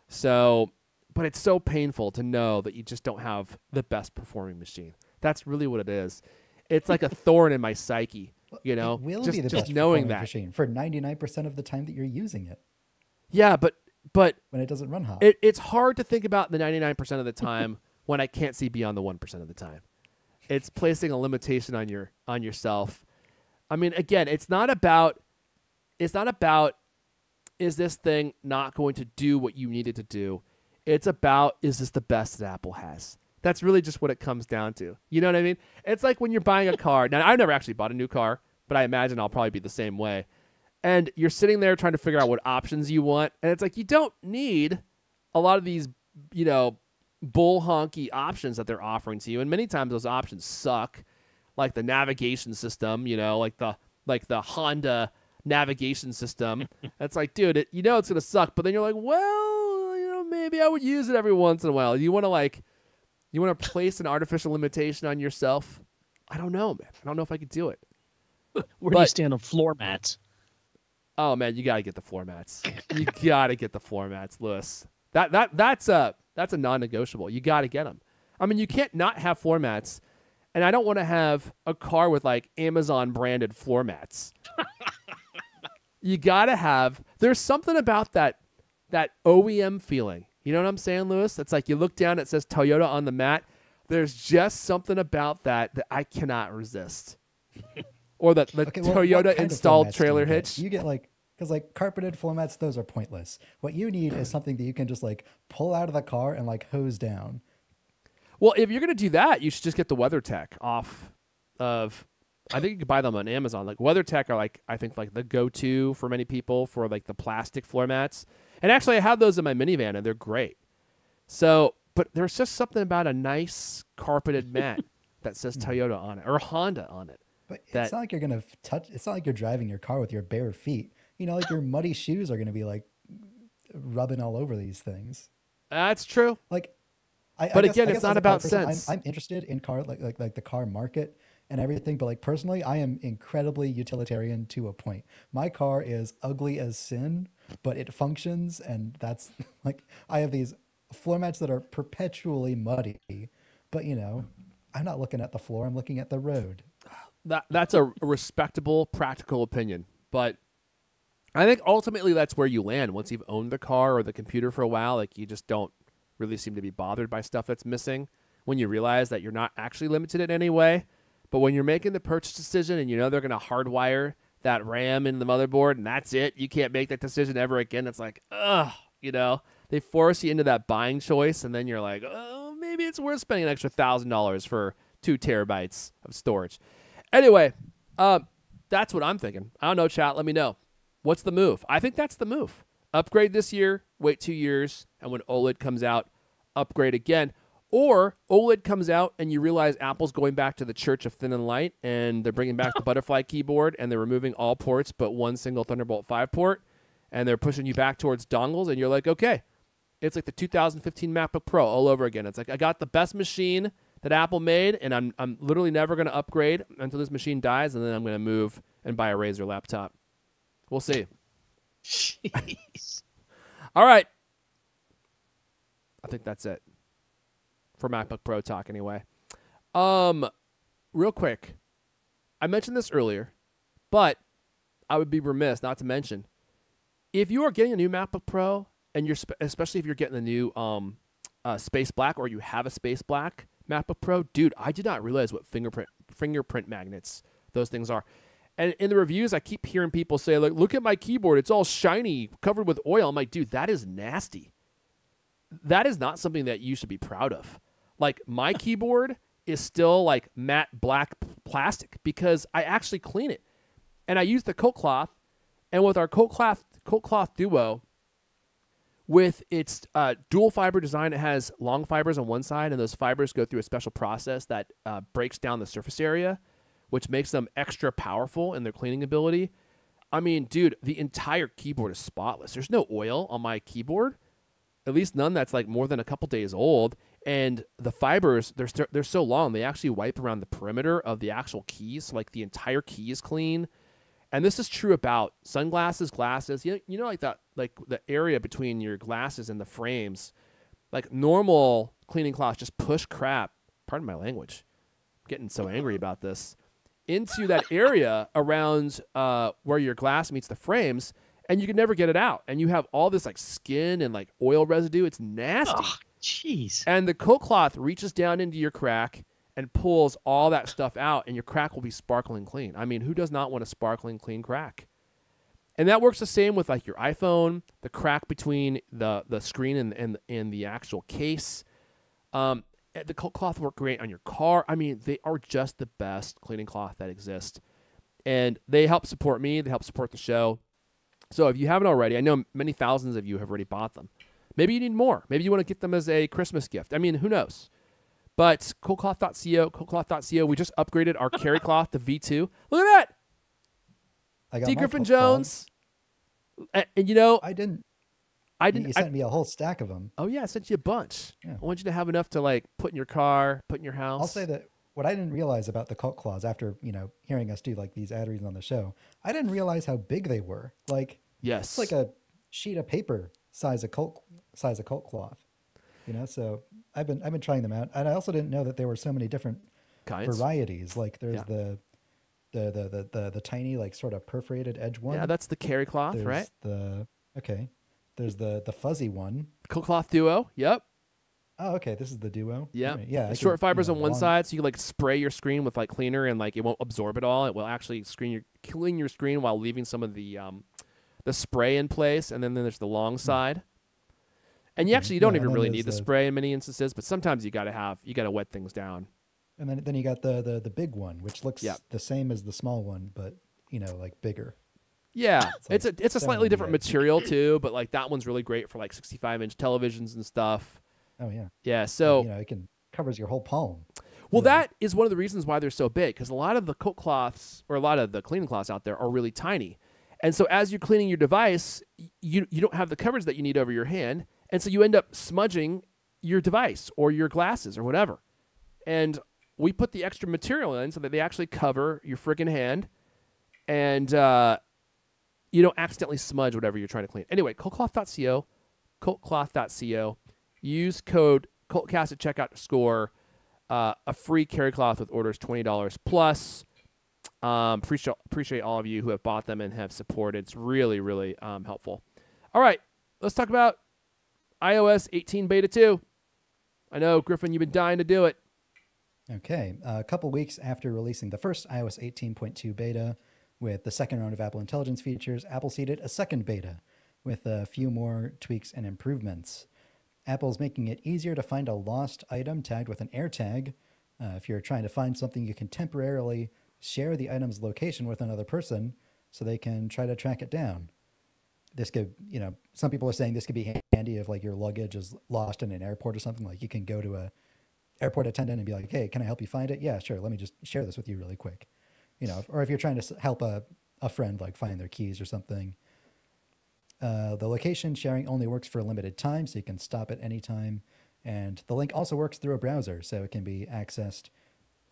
So, but it's so painful to know that you just don't have the best performing machine. That's really what it is. It's like a thorn in my psyche, you know, It will just, be the just best knowing performing that. machine for 99% of the time that you're using it. Yeah, but when it doesn't run hot. it's hard to think about the 99% of the time when I can't see beyond the 1% of the time. It's placing a limitation on yourself. I mean, again, it's not about is this thing not going to do what you need it to do? It's about, is this the best that Apple has? That's really just what it comes down to. You know what I mean? It's like when you're buying a car. Now, I've never actually bought a new car, but I imagine I'll probably be the same way. And you're sitting there trying to figure out what options you want. And it's like, you don't need a lot of these, you know, bull honky options that they're offering to you. And many times those options suck, like the navigation system, you know, like the Honda navigation system. That's like, dude, you know it's going to suck. But then you're like, well, you know, maybe I would use it every once in a while. You want to place an artificial limitation on yourself? I don't know, man. I don't know if I could do it. Where do you stand on floor mats? Oh man, you gotta get the floor mats. You gotta get the floor mats, Lewis. That's a non-negotiable. You gotta get them. I mean, you can't not have floor mats, and I don't want to have a car with like Amazon branded floor mats. You gotta have. There's something about that OEM feeling. You know what I'm saying, Lewis? It's like you look down, it says Toyota on the mat. There's just something about that I cannot resist. Or the Toyota installed trailer hitch. You get like, because like carpeted floor mats, those are pointless. What you need is something that you can just like pull out of the car and like hose down. Well, if you're going to do that, you should just get the WeatherTech off of, I think you can buy them on Amazon. Like WeatherTech are like, I think like the go-to for many people for like the plastic floor mats. And actually I have those in my minivan and they're great. So, but there's just something about a nice carpeted mat that says Toyota on it or Honda on it. But it's not like you're going to touch, it's not like you're driving your car with your bare feet. You know, like your muddy shoes are going to be like rubbing all over these things. That's true. Like, but again, it's not about sense. I'm interested in car, like the car market and everything. But like personally, I am incredibly utilitarian to a point. My car is ugly as sin, but it functions. And that's like, I have these floor mats that are perpetually muddy, but you know, I'm not looking at the floor. I'm looking at the road. That's a respectable, practical opinion. But I think ultimately that's where you land once you've owned the car or the computer for a while. Like you just don't really seem to be bothered by stuff that's missing when you realize that you're not actually limited in any way. But when you're making the purchase decision and you know they're going to hardwire that RAM in the motherboard and that's it, you can't make that decision ever again. It's like, ugh, you know, they force you into that buying choice and then you're like, oh, maybe it's worth spending an extra $1,000 for 2 terabytes of storage. Anyway, that's what I'm thinking. I don't know, chat. Let me know. What's the move? I think that's the move. Upgrade this year, wait 2 years, and when OLED comes out, upgrade again. Or OLED comes out and you realize Apple's going back to the church of thin and light, and they're bringing back the butterfly keyboard, and they're removing all ports but one single Thunderbolt 5 port, and they're pushing you back towards dongles, and you're like, okay, it's like the 2015 MacBook Pro all over again. It's like I got the best machine that Apple made, and I'm literally never going to upgrade until this machine dies, and then I'm going to move and buy a Razer laptop. We'll see. Jeez. All right. I think that's it for MacBook Pro talk anyway. Real quick, I mentioned this earlier, but I would be remiss not to mention, if you are getting a new MacBook Pro, and especially if you're getting the new Space Black, or you have a Space Black MacBook Pro, dude, I did not realize what fingerprint magnets those things are. And in the reviews, I keep hearing people say, like, look at my keyboard, it's all shiny, covered with oil. I'm like, dude, that is nasty. That is not something that you should be proud of. Like, my keyboard is still like matte black plastic because I actually clean it. And I use the CultCloth, and with our CultCloth Duo, with its dual fiber design, it has long fibers on one side, and those fibers go through a special process that breaks down the surface area, which makes them extra powerful in their cleaning ability. I mean, dude, the entire keyboard is spotless. There's no oil on my keyboard, at least none that's like more than a couple days old. And the fibers, they're so long, they actually wipe around the perimeter of the actual keys. So like the entire key is clean. And this is true about sunglasses, glasses. You know, like that, like the area between your glasses and the frames. Like normal cleaning cloths just push crap. Pardon my language. I'm getting so angry about this. Into that area around where your glass meets the frames, and you can never get it out. And you have all this like skin and like oil residue. It's nasty. Oh, jeez. And the CultCloth reaches down into your crack and pulls all that stuff out, and your crack will be sparkling clean. I mean, who does not want a sparkling clean crack? And that works the same with like your iPhone, the crack between the screen and the actual case. The CultCloth work great on your car. I mean, they are just the best cleaning cloth that exists. And they help support me. They help support the show. So if you haven't already, I know many thousands of you have already bought them. Maybe you need more. Maybe you want to get them as a Christmas gift. I mean, who knows? But CultCloth.co, we just upgraded our carry cloth to V2. Look at that. I got D. my Griffin CultCloth. Jones. And you know, I didn't. You You sent me a whole stack of them. Oh, yeah, I sent you a bunch. Yeah. I want you to have enough to like put in your car, put in your house. I'll say that what I didn't realize about the CultCloths after, hearing us do like these ad reads on the show, I didn't realize how big they were. Like, Yes. it's like a sheet of paper size of CultCloth. So I've been trying them out, and I also didn't know that there were so many different kinds. varieties. Like there's Yeah. the tiny like sort of perforated edge one. Yeah, that's the carry cloth, There's right? There's the fuzzy one. CultCloth Duo. Yep. Oh, okay. This is the Duo. Yeah. Right. Yeah. The I short could, fibers on one long- side, so you can like spray your screen with like cleaner, and like it won't absorb it all. It will actually clean your screen while leaving some of the spray in place. And then there's the long side. And you Okay. don't Yeah, even and then really need the there's spray in many instances, but sometimes you gotta wet things down. And then you got the big one, which looks Yeah. the same as the small one, but like bigger. Yeah, It's like it's a slightly 7 different yards. material too, but like that one's really great for like 65-inch televisions and stuff. Oh yeah. Yeah, so It covers your whole palm. well, really. that is one of the reasons why they're so big, because a lot of the coat cloths or a lot of the cleaning cloths out there are really tiny, and so as you're cleaning your device, you don't have the coverage that you need over your hand, and so you end up smudging your device or your glasses or whatever. And we put the extra material in so that they actually cover your freaking hand, and you don't accidentally smudge whatever you're trying to clean. Anyway, CultCloth.co, CultCloth.co. Use code CultCast at checkout to score a free carry cloth with orders $20 plus. Appreciate all of you who have bought them and have supported. It's really, really helpful. All right, let's talk about iOS 18 Beta 2. I know, Griffin, you've been dying to do it. Okay. A couple weeks after releasing the first iOS 18.2 beta with the second round of Apple Intelligence features, Apple seeded a second beta with a few more tweaks and improvements. Apple's making it easier to find a lost item tagged with an AirTag. If you're trying to find something, you can temporarily share the item's location with another person so they can try to track it down. This could, some people are saying this could be handy if like your luggage is lost in an airport or something. Like you can go to a airport attendant and be like, hey, can I help you find it? Yeah, sure. Let me just share this with you really quick. Or if you're trying to help a friend like find their keys or something. The location sharing only works for a limited time, so you can stop at any time. And the link also works through a browser, so it can be accessed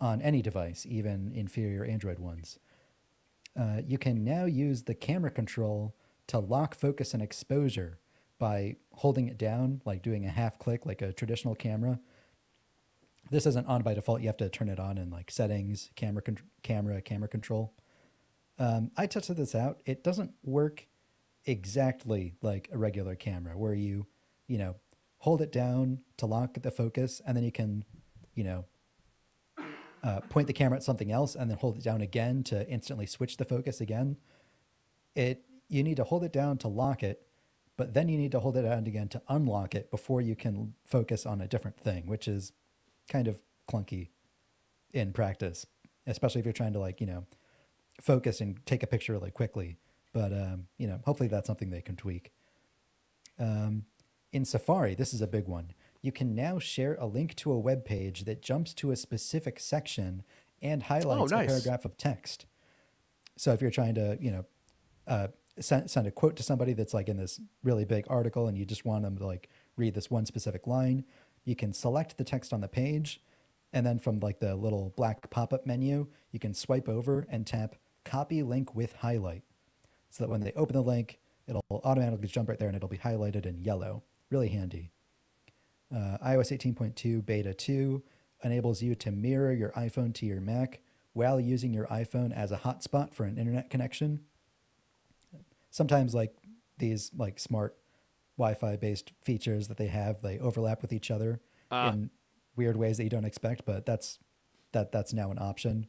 on any device, even inferior Android ones. You can now use the camera control to lock focus and exposure by holding it down, like doing a half click like a traditional camera. This isn't on by default. You have to turn it on in like settings, camera control. I tested this out. It doesn't work exactly like a regular camera where you hold it down to lock the focus, and then you can, point the camera at something else and then hold it down again to instantly switch the focus again. You need to hold it down to lock it, but then you need to hold it down again to unlock it before you can focus on a different thing, which is kind of clunky in practice, especially if you're trying to focus and take a picture really quickly. But hopefully that's something they can tweak. In Safari, this is a big one. You can now share a link to a web page that jumps to a specific section and highlights a paragraph of text. So if you're trying to, send a quote to somebody that's like in this really big article and you just want them to like read this one specific line, you can select the text on the page, and then from like the little black pop-up menu, you can swipe over and tap copy link with highlight, so that when they open the link, it'll automatically jump right there and it'll be highlighted in yellow. Really handy. iOS 18.2 Beta 2 enables you to mirror your iPhone to your Mac while using your iPhone as a hotspot for an internet connection. Sometimes like these like smart Wi-Fi based features that they overlap with each other in weird ways that you don't expect, but that's now an option.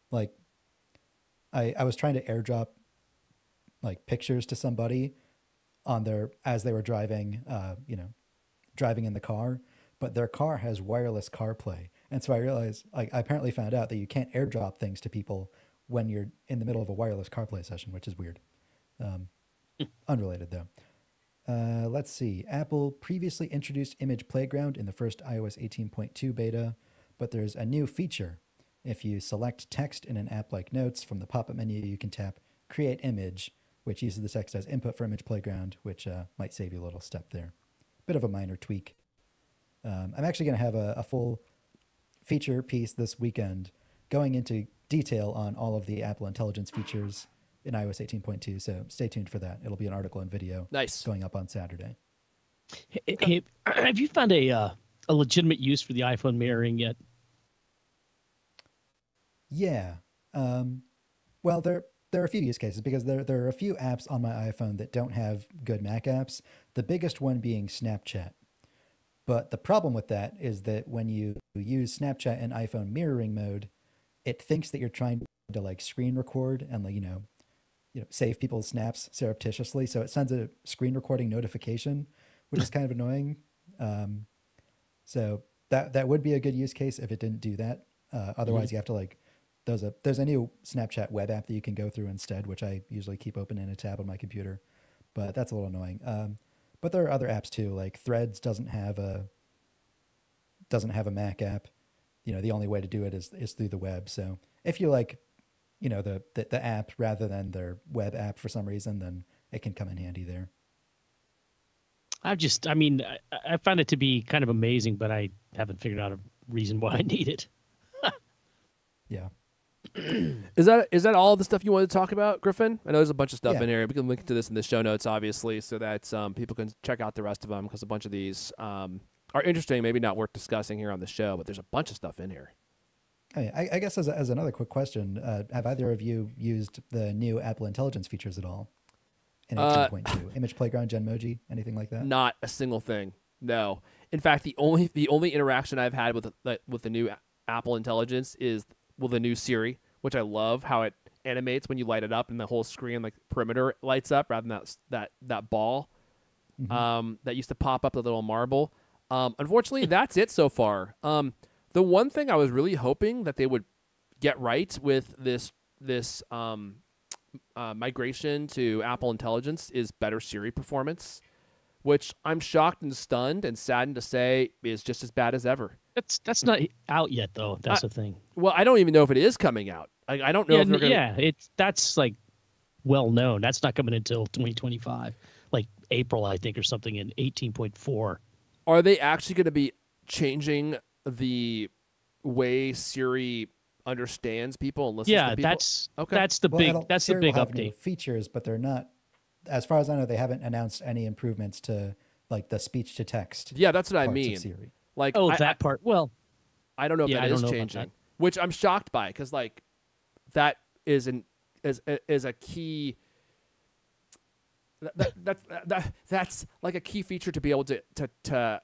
Like I was trying to airdrop like pictures to somebody as they were driving, driving in the car, but their car has wireless CarPlay. And so I realized, I apparently found out that you can't airdrop things to people when you're in the middle of a wireless CarPlay session, which is weird. Unrelated though. Let's see. Apple previously introduced Image Playground in the first iOS 18.2 beta, but there's a new feature. If you select text in an app like Notes, from the pop-up menu, you can tap Create Image, which uses the text as input for Image Playground, which might save you a little step there. Bit of a minor tweak. I'm actually going to have a full feature piece this weekend going into detail on all of the Apple Intelligence features in iOS 18.2, so stay tuned for that. It'll be an article and video going up on Saturday. Hey, have you found a legitimate use for the iPhone mirroring yet? Yeah. Well, there are a few use cases because there are a few apps on my iPhone that don't have good Mac apps, the biggest one being Snapchat. But the problem with that is that when you use Snapchat in iPhone mirroring mode, it thinks that you're trying to like screen record and like, save people's snaps surreptitiously. So it sends a screen recording notification, which is kind of annoying. So that would be a good use case if it didn't do that. Otherwise, you have to there's a new Snapchat web app that you can go through instead, which I usually keep open in a tab on my computer, but that's a little annoying. But there are other apps too, like Threads doesn't have a Mac app. The only way to do it is through the web. So if you like, the app rather than their web app for some reason, then it can come in handy there. I find it to be kind of amazing, but I haven't figured out a reason why I need it. Yeah. Is that all the stuff you wanted to talk about, Griffin? I know there's a bunch of stuff in here. We can link to this in the show notes, obviously, so that people can check out the rest of them, because a bunch of these are interesting, maybe not worth discussing here on the show, but there's a bunch of stuff in here. I guess as another quick question, have either of you used the new Apple Intelligence features at all in 18.2? Image Playground, Genmoji, anything like that? Not a single thing. No. In fact, the only interaction I've had with the new Apple Intelligence is the new Siri, which I love how it animates when you light it up and the whole screen like perimeter lights up rather than that ball that used to pop up, the little marble. Unfortunately, that's it so far. The one thing I was really hoping that they would get right with this migration to Apple Intelligence is better Siri performance, which I'm shocked and stunned and saddened to say is just as bad as ever. That's not out yet, though. That's the thing. Well, I don't even know if it is coming out. I don't know if they're going to... that's like well known. That's not coming until 2025, like April, I think, or something in 18.4. Are they actually going to be changing the way Siri understands people and listens to Yeah, people? that's the big Siri will have new update. features, but they're not. As far as I know, they haven't announced any improvements to like the speech to text Yeah, that's what I parts mean. of Siri. Like, Oh, that part. Well, I don't know if yeah, that I don't is know about changing, that. which I'm shocked by because like that is a key. That's like a key feature to be able to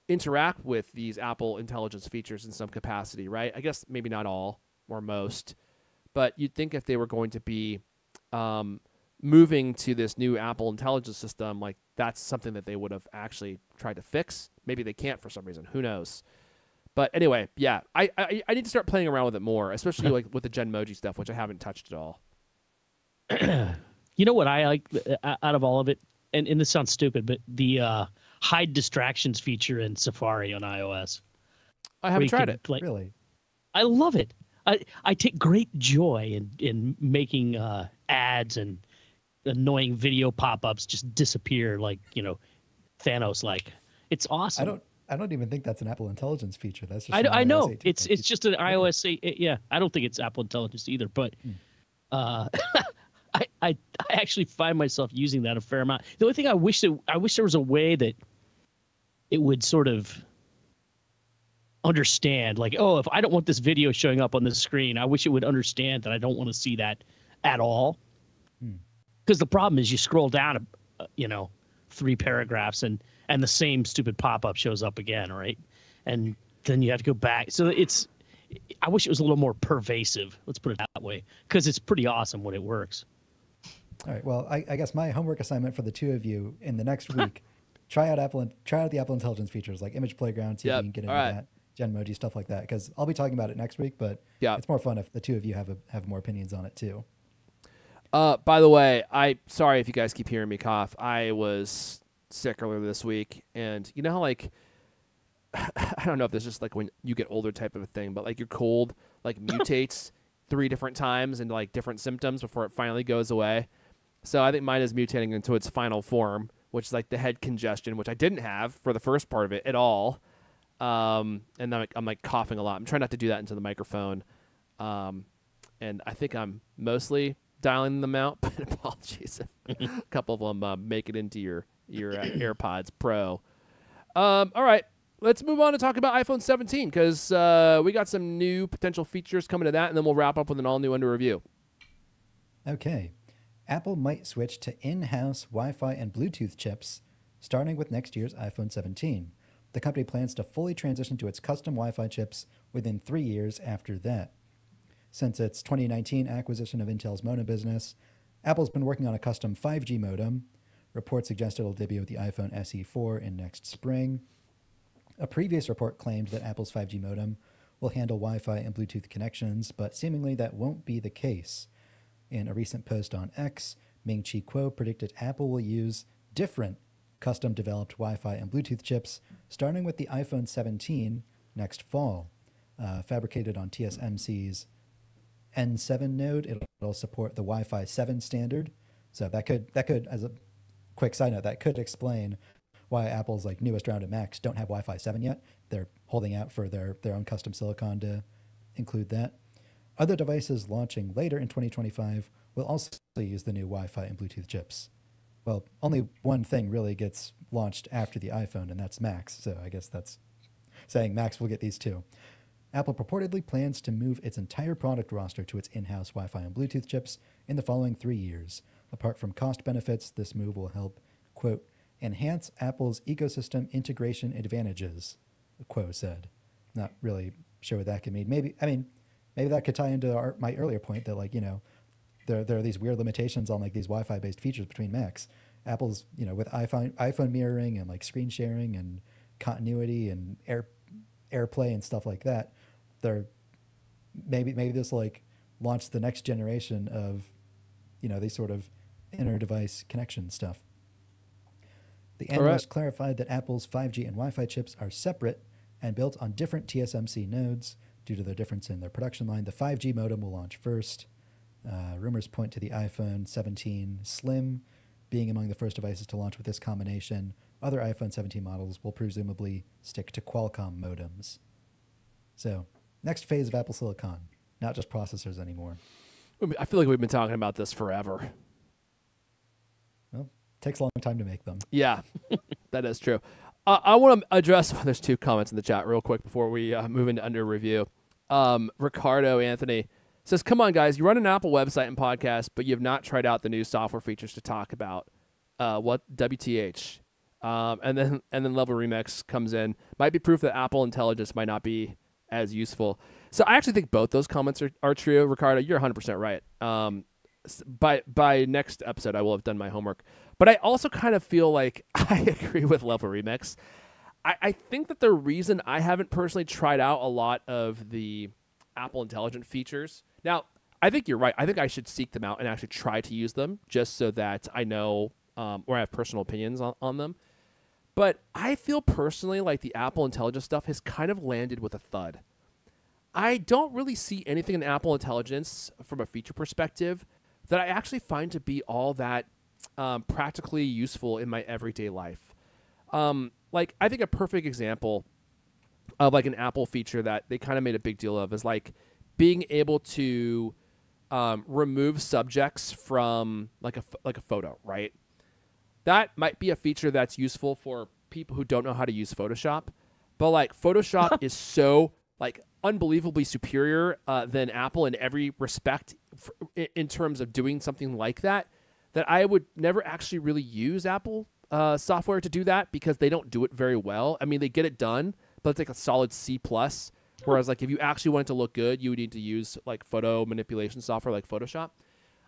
interact with these Apple Intelligence features in some capacity, right? I guess maybe not all or most, but you'd think if they were going to be moving to this new Apple Intelligence system, like that's something that they would have actually tried to fix. Maybe they can't for some reason. Who knows? But anyway, yeah, I need to start playing around with it more, especially like with the Genmoji stuff, which I haven't touched at all. You know what I like out of all of it, and this sounds stupid, but the hide distractions feature in Safari on iOS. I haven't tried it. Like, Really? I love it. I take great joy in making ads and annoying video pop-ups just disappear like, Thanos like. It's awesome. I don't even think that's an Apple Intelligence feature. That's just I an know. iOS 18 It's feature. just an iOS 8. Yeah, I don't think it's Apple Intelligence either, but I actually find myself using that a fair amount. The only thing I wish there was a way that it would sort of understand, like, oh, if I don't want this video showing up on the screen, I wish it would understand that I don't want to see that at all. Because the problem is you scroll down, 3 paragraphs and the same stupid pop-up shows up again, right? And then you have to go back. So I wish it was a little more pervasive. Let's put it that way, because it's pretty awesome when it works. All right. Well, I guess my homework assignment for the two of you in the next week, try out the Apple Intelligence features like Image Playground, see if you can get into that, Genmoji, stuff like that. Because I'll be talking about it next week, but it's more fun if the two of you have more opinions on it too. By the way, sorry if you guys keep hearing me cough. I was sick earlier this week, and you know how like I don't know if this is just like when you get older type of a thing, but like your cold like mutates 3 different times into like different symptoms before it finally goes away. So I think mine is mutating into its final form, which is like the head congestion, which I didn't have for the first part of it at all. And then I'm like coughing a lot. I'm trying not to do that into the microphone. And I think I'm mostly dialing them out, but apologies if a couple of them make it into your AirPods Pro. All right. Let's move on to talk about iPhone 17 because we got some new potential features coming to that, and then we'll wrap up with an all-new under review. Okay. Apple might switch to in-house Wi-Fi and Bluetooth chips starting with next year's iPhone 17. The company plans to fully transition to its custom Wi-Fi chips within 3 years after that. Since its 2019 acquisition of Intel's modem business, Apple's been working on a custom 5G modem. Reports suggest it'll debut with the iPhone SE4 in next spring. A previous report claimed that Apple's 5G modem will handle Wi-Fi and Bluetooth connections, but seemingly that won't be the case. In a recent post on X, Ming-Chi Kuo predicted Apple will use different custom-developed Wi-Fi and Bluetooth chips, starting with the iPhone 17 next fall. Fabricated on TSMC's N7 node, it'll support the Wi-Fi 7 standard. So that could, as a quick side note, that could explain why Apple's like newest round of Macs don't have Wi-Fi 7 yet. They're holding out for their own custom silicon to include that. Other devices launching later in 2025 will also use the new Wi-Fi and Bluetooth chips. Well, only one thing really gets launched after the iPhone, and that's Macs. So I guess that's saying Macs will get these too. Apple purportedly plans to move its entire product roster to its in-house Wi-Fi and Bluetooth chips in the following 3 years. Apart from cost benefits, this move will help, quote, enhance Apple's ecosystem integration advantages, Kuo said. Not really sure what that could mean. Maybe that could tie into my earlier point that there are these weird limitations on like these Wi-Fi based features between Macs. Apple's with iPhone mirroring and like screen sharing and continuity and AirPlay and stuff like that. Maybe this like launch the next generation of these sort of inter device connection stuff. The analyst clarified that Apple's 5G and Wi-Fi chips are separate and built on different TSMC nodes. Due to the difference in their production line, the 5G modem will launch first. Rumors point to the iPhone 17 Slim being among the first devices to launch with this combination, other iPhone 17 models will presumably stick to Qualcomm modems. So, next phase of Apple Silicon, not just processors anymore. I feel like we've been talking about this forever. Well, takes a long time to make them. Yeah, that is true. I want to address, there's 2 comments in the chat real quick before we move into under review. Ricardo Anthony says, come on, guys, you run an Apple website and podcast, but you have not tried out the new software features to talk about. What WTH? And then Level Remix comes in. Might be proof that Apple Intelligence might not be as useful. So I actually think both those comments are true. Ricardo, you're 100% right. By next episode, I will have done my homework. But I also kind of feel like I agree with Level Remix. I think that the reason I haven't personally tried out a lot of the Apple Intelligent features. Now, I think you're right. I think I should seek them out and actually try to use them just so that I know or I have personal opinions on them. But I feel personally like the Apple Intelligence stuff has kind of landed with a thud. I don't really see anything in Apple Intelligence from a feature perspective that I actually find to be all that practically useful in my everyday life. Like, I think a perfect example of like an Apple feature that they kind of made a big deal of is like being able to remove subjects from like a photo, right? That might be a feature that's useful for people who don't know how to use Photoshop, but like Photoshop is so like unbelievably superior than Apple in every respect in terms of doing something like that I would never actually really use Apple software to do that because they don't do it very well. I mean, they get it done, but it's like a solid C+. Whereas like if you actually want it to look good, you would need to use like photo manipulation software like Photoshop.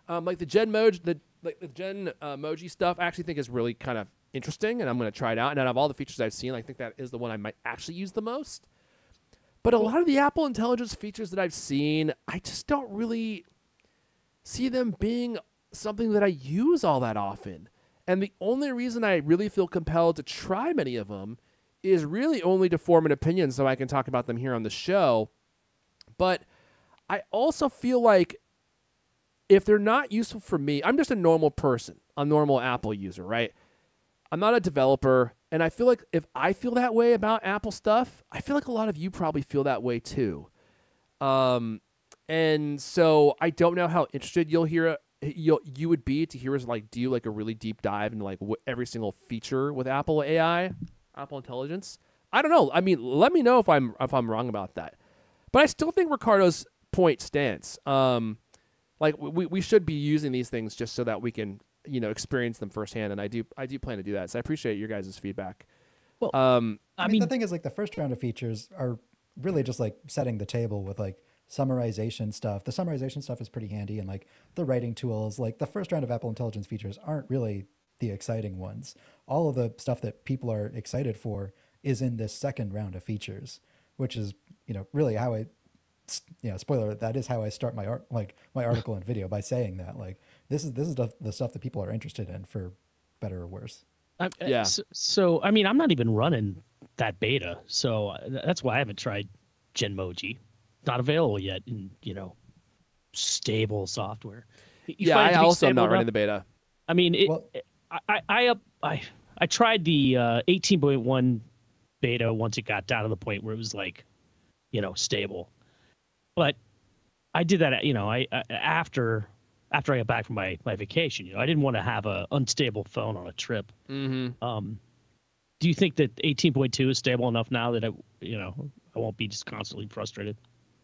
Like the Gen emoji stuff, I actually think is really kind of interesting, and I'm going to try it out. And out of all the features I've seen, I think that is the one I might actually use the most. But a lot of the Apple Intelligence features that I've seen, I just don't really see them being something that I use all that often. And the only reason I really feel compelled to try many of them is really only to form an opinion so I can talk about them here on the show. But I also feel like if they're not useful for me, I'm just a normal person, a normal Apple user, right? I'm not a developer, and I feel like if I feel that way about Apple stuff, I feel like a lot of you probably feel that way too. And so I don't know how interested you would be to hear us like do like a really deep dive into like every single feature with Apple AI, Apple Intelligence. I don't know. I mean, let me know if I'm wrong about that. But I still think Ricardo's point stands. Like we should be using these things just so that we can experience them firsthand, and I do plan to do that. So I appreciate your guys' feedback. Well, I mean, the thing is, like, the first round of features are really just like setting the table with like summarization stuff. The summarization stuff is pretty handy, and like the writing tools, like the first round of Apple Intelligence features aren't really the exciting ones. All of the stuff that people are excited for is in this second round of features, which is, really how spoiler, that is how I start my article and video, by saying that like this is the stuff that people are interested in, for better or worse. Yeah. So I mean, I'm not even running that beta, so that's why I haven't tried Genmoji. Not available yet in stable software. I also am not running the beta. I mean, I tried the 18.1 beta once it got down to the point where it was like, stable. But I did that, after I got back from my vacation. I didn't want to have a unstable phone on a trip. Mm-hmm. Do you think that 18.2 is stable enough now that I won't be just constantly frustrated?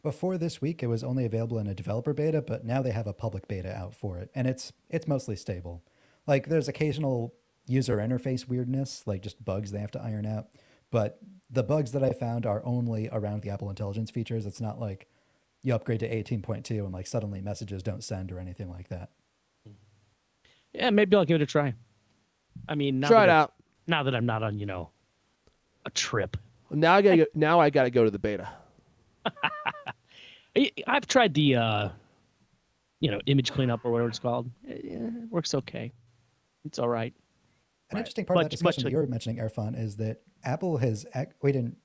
Before this week, it was only available in a developer beta, but now they have a public beta out for it, and it's mostly stable. Like, there's occasional user interface weirdness, like just bugs they have to iron out, but the bugs that I found are only around the Apple Intelligence features. It's not like you upgrade to 18.2 and like suddenly messages don't send or anything like that. Yeah, maybe I'll give it a try. I mean, try it out now that I'm not on, a trip. Now I gotta go to the beta. I've tried the, image cleanup or whatever it's called. It works okay. It's all right. An interesting part of that discussion that you were mentioning, Erfan, is that Apple has, we didn't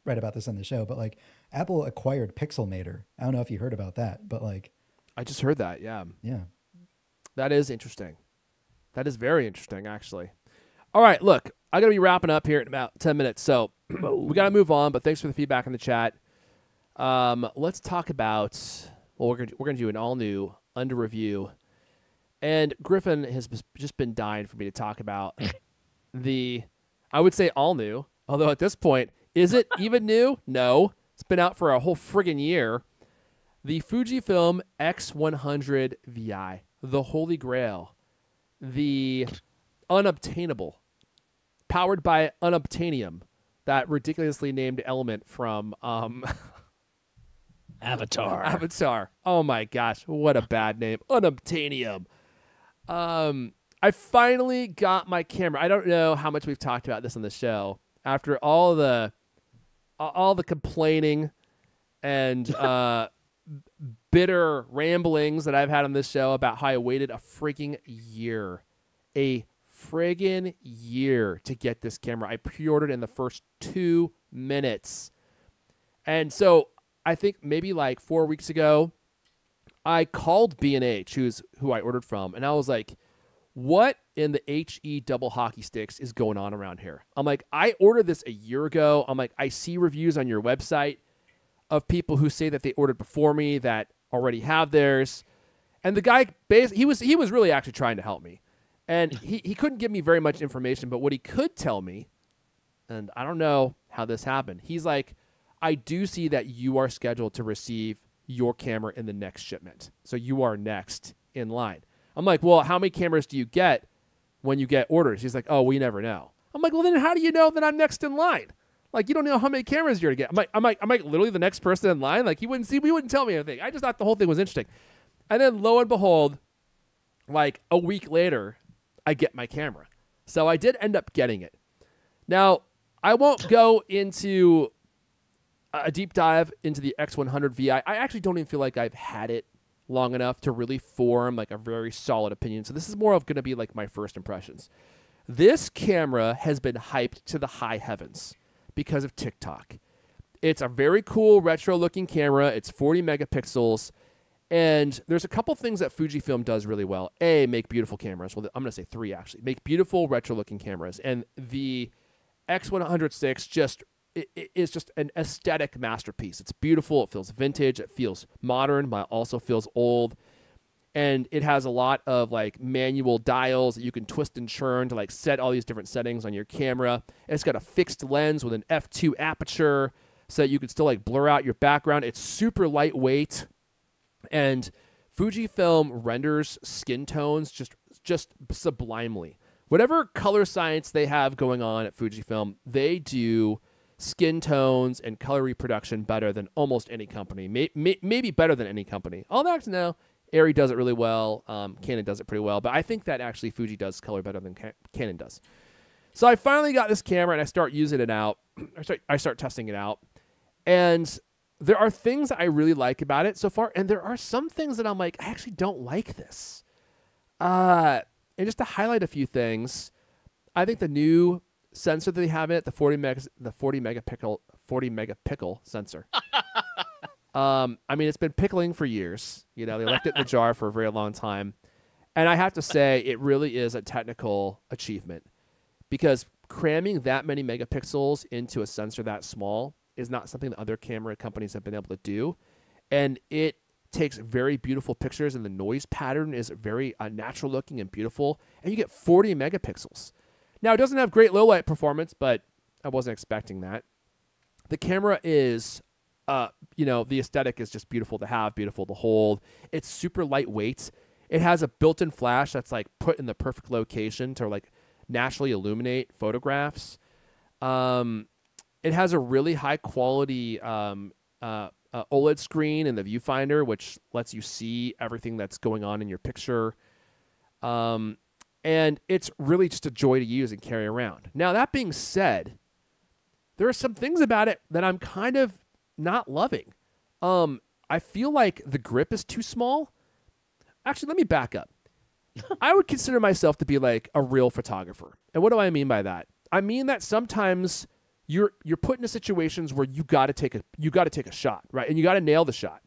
write about this on the show, but like Apple acquired Pixelmator. I don't know if you heard about that, but like. I just heard that, yeah. Yeah. That is interesting. That is very interesting, actually. All right, look, I got to be wrapping up here in about 10 minutes, so we got to move on, but thanks for the feedback in the chat. Let's talk about, well, we're gonna do an all-new under review, and Griffin has just been dying for me to talk about I would say all new, although at this point, is it even new? No. It's been out for a whole friggin' year. The Fujifilm X100 VI, the Holy Grail, the unobtainable, powered by unobtainium, that ridiculously named element from Avatar. Avatar. Oh my gosh, what a bad name. Unobtainium. I finally got my camera. I don't know how much we've talked about this on the show. After all the complaining and bitter ramblings that I've had on this show about how I waited a friggin' year to get this camera. I pre-ordered in the first 2 minutes. And so I think maybe like 4 weeks ago, I called B&H, who I ordered from, and I was like, what in the HE double hockey sticks is going on around here? I'm like, I ordered this a year ago. I'm like, I see reviews on your website of people who say that they ordered before me that already have theirs. And the guy, he was really actually trying to help me. And he couldn't give me very much information, but what he could tell me, and I don't know how this happened, he's like, I do see that you are scheduled to receive your camera in the next shipment. So you are next in line. I'm like, well, how many cameras do you get when you get orders? He's like, oh, we never know. I'm like, well, then how do you know that I'm next in line? Like, you don't know how many cameras you're to get. I'm like literally the next person in line. Like, he wouldn't tell me anything. I just thought the whole thing was interesting. And then lo and behold, like a week later, I get my camera. So I did end up getting it. Now, I won't go into a deep dive into the X100 VI. I actually don't even feel like I've had it long enough to really form like a very solid opinion. So this is more of going to be like my first impressions. This camera has been hyped to the high heavens because of TikTok. It's a very cool retro looking camera. It's 40 megapixels. And there's a couple things that Fujifilm does really well. A, make beautiful cameras. Well, I'm going to say 3 actually. Make beautiful retro looking cameras. And the X106 is just an aesthetic masterpiece. It's beautiful. It feels vintage. It feels modern, but also feels old. And it has a lot of like manual dials that you can twist and churn to like set all these different settings on your camera. And it's got a fixed lens with an f2 aperture so that you can still like blur out your background. It's super lightweight. And Fujifilm renders skin tones just sublimely. Whatever color science they have going on at Fujifilm, they do skin tones and color reproduction better than almost any company. Maybe better than any company. Although, no, Arri does it really well. Canon does it pretty well. But I think that actually Fuji does color better than Canon does. So I finally got this camera and I start using it out. I start testing it out. And there are things that I really like about it so far. And there are some things that I'm like, I actually don't like this. And just to highlight a few things, I think the new sensor that they have in it, the 40 megapixel sensor. I mean, it's been pickling for years. You know, they left it in the jar for a very long time. And I have to say, it really is a technical achievement because cramming that many megapixels into a sensor that small is not something that other camera companies have been able to do. And it takes very beautiful pictures, and the noise pattern is very natural looking and beautiful. And you get 40 megapixels. Now, it doesn't have great low light performance, but I wasn't expecting that. The camera is, the aesthetic is just beautiful to have, beautiful to hold. It's super lightweight. It has a built-in flash that's like put in the perfect location to like naturally illuminate photographs. It has a really high quality OLED screen in the viewfinder, which lets you see everything that's going on in your picture. And it's really just a joy to use and carry around. Now, that being said, there are some things about it that I'm kind of not loving. I feel like the grip is too small. Actually, let me back up. I would consider myself to be like a real photographer. And what do I mean by that? I mean that sometimes you're put into situations where you got to take a shot, right? And you got to nail the shot.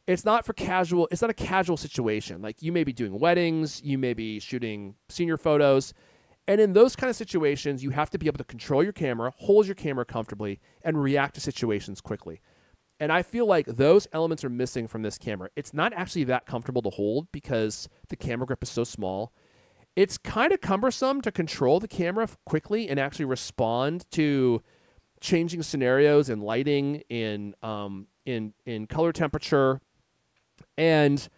It's not a casual situation. Like you may be doing weddings, you may be shooting senior photos, And in those kind of situations, you have to be able to control your camera, hold your camera comfortably, and react to situations quickly. And I feel like those elements are missing from this camera. It's not actually that comfortable to hold because the camera grip is so small. It's kind of cumbersome to control the camera quickly and actually respond to changing scenarios in lighting, in color temperature, and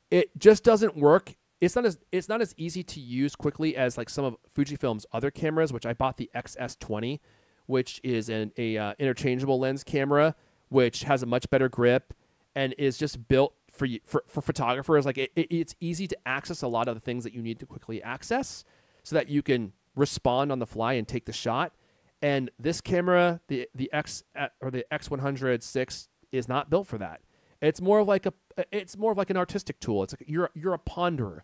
it just doesn't work. It's not as easy to use quickly as like some of Fujifilm's other cameras, which I bought the XS20, which is an interchangeable lens camera, which has a much better grip and is just built for photographers. Like it's easy to access a lot of the things that you need to quickly access, so that you can respond on the fly and take the shot. And this camera, the X100 is not built for that. It's more of like an artistic tool. It's like you're a ponderer.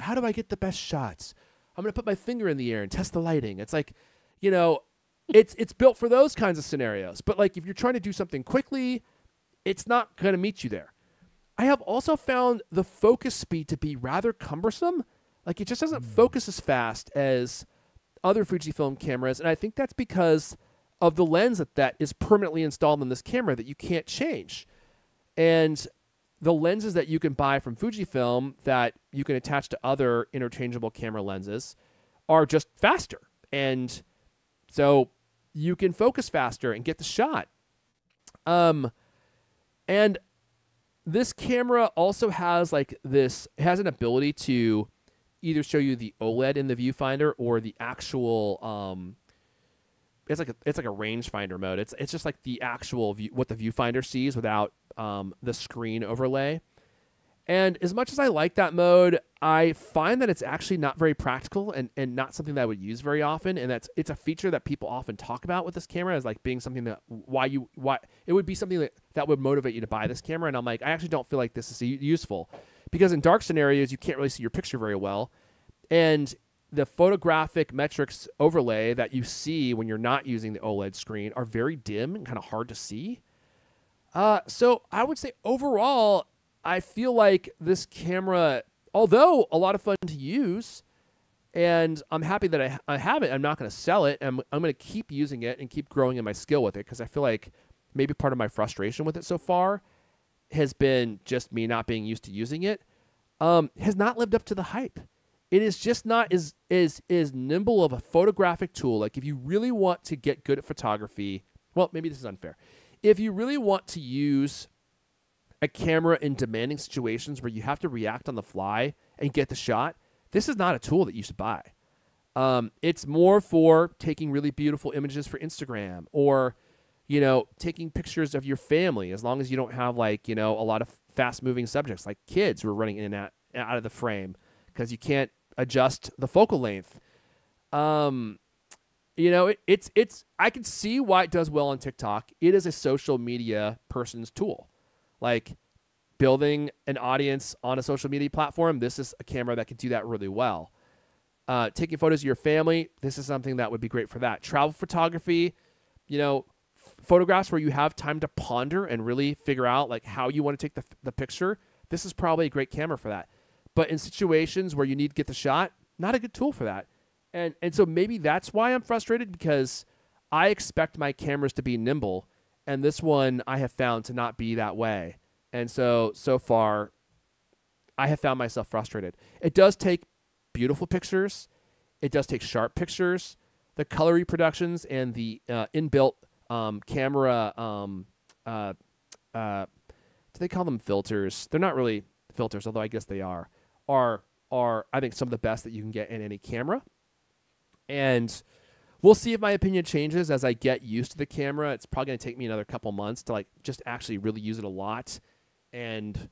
How do I get the best shots? I'm gonna put my finger in the air and test the lighting. It's like, it's built for those kinds of scenarios. But like if you're trying to do something quickly, it's not gonna meet you there. I have also found the focus speed to be rather cumbersome. Like it just doesn't focus as fast as other Fujifilm cameras, and I think that's because of the lens that is permanently installed in this camera that you can't change. And the lenses that you can buy from Fujifilm that you can attach to other interchangeable camera lenses are just faster. And so you can focus faster and get the shot. And this camera also has has an ability to either show you the OLED in the viewfinder or the actual it's like a rangefinder mode. It's just like the actual view, what the viewfinder sees without the screen overlay. And as much as I like that mode, I find that it's actually not very practical and not something that I would use very often. And it's a feature that people often talk about with this camera as like being something that why it would be something that would motivate you to buy this camera. And I'm like, I actually don't feel like this is useful, because in dark scenarios you can't really see your picture very well, and the photographic metrics overlay that you see when you're not using the OLED screen are very dim and kind of hard to see. So I would say overall, I feel like this camera, although a lot of fun to use, and I'm happy that I have it, I'm not going to sell it. I'm going to keep using it and keep growing in my skill with it, because I feel like maybe part of my frustration with it so far has been just me not being used to using it, has not lived up to the hype. It is just not as nimble of a photographic tool. Like if you really want to get good at photography, well, maybe this is unfair. If you really want to use a camera in demanding situations where you have to react on the fly and get the shot, this is not a tool that you should buy. It's more for taking really beautiful images for Instagram, or, taking pictures of your family, as long as you don't have a lot of fast moving subjects like kids who are running in and out of the frame because you can't adjust the focal length. It's I can see why it does well on TikTok. It is a social media person's tool. Like building an audience on a social media platform, this is a camera that can do that really well. Taking photos of your family, this is something that would be great for that. Travel photography, photographs where you have time to ponder and really figure out like how you want to take the picture, this is probably a great camera for that. But in situations where you need to get the shot, not a good tool for that. And so maybe that's why I'm frustrated, because I expect my cameras to be nimble, and this one I have found to not be that way. And so far, I have found myself frustrated. It does take beautiful pictures. It does take sharp pictures. The color reproductions and the inbuilt camera, do they call them filters? They're not really filters, although I guess they are I think some of the best that you can get in any camera. And we'll see if my opinion changes as I get used to the camera. It's probably going to take me another couple months to like just actually really use it a lot and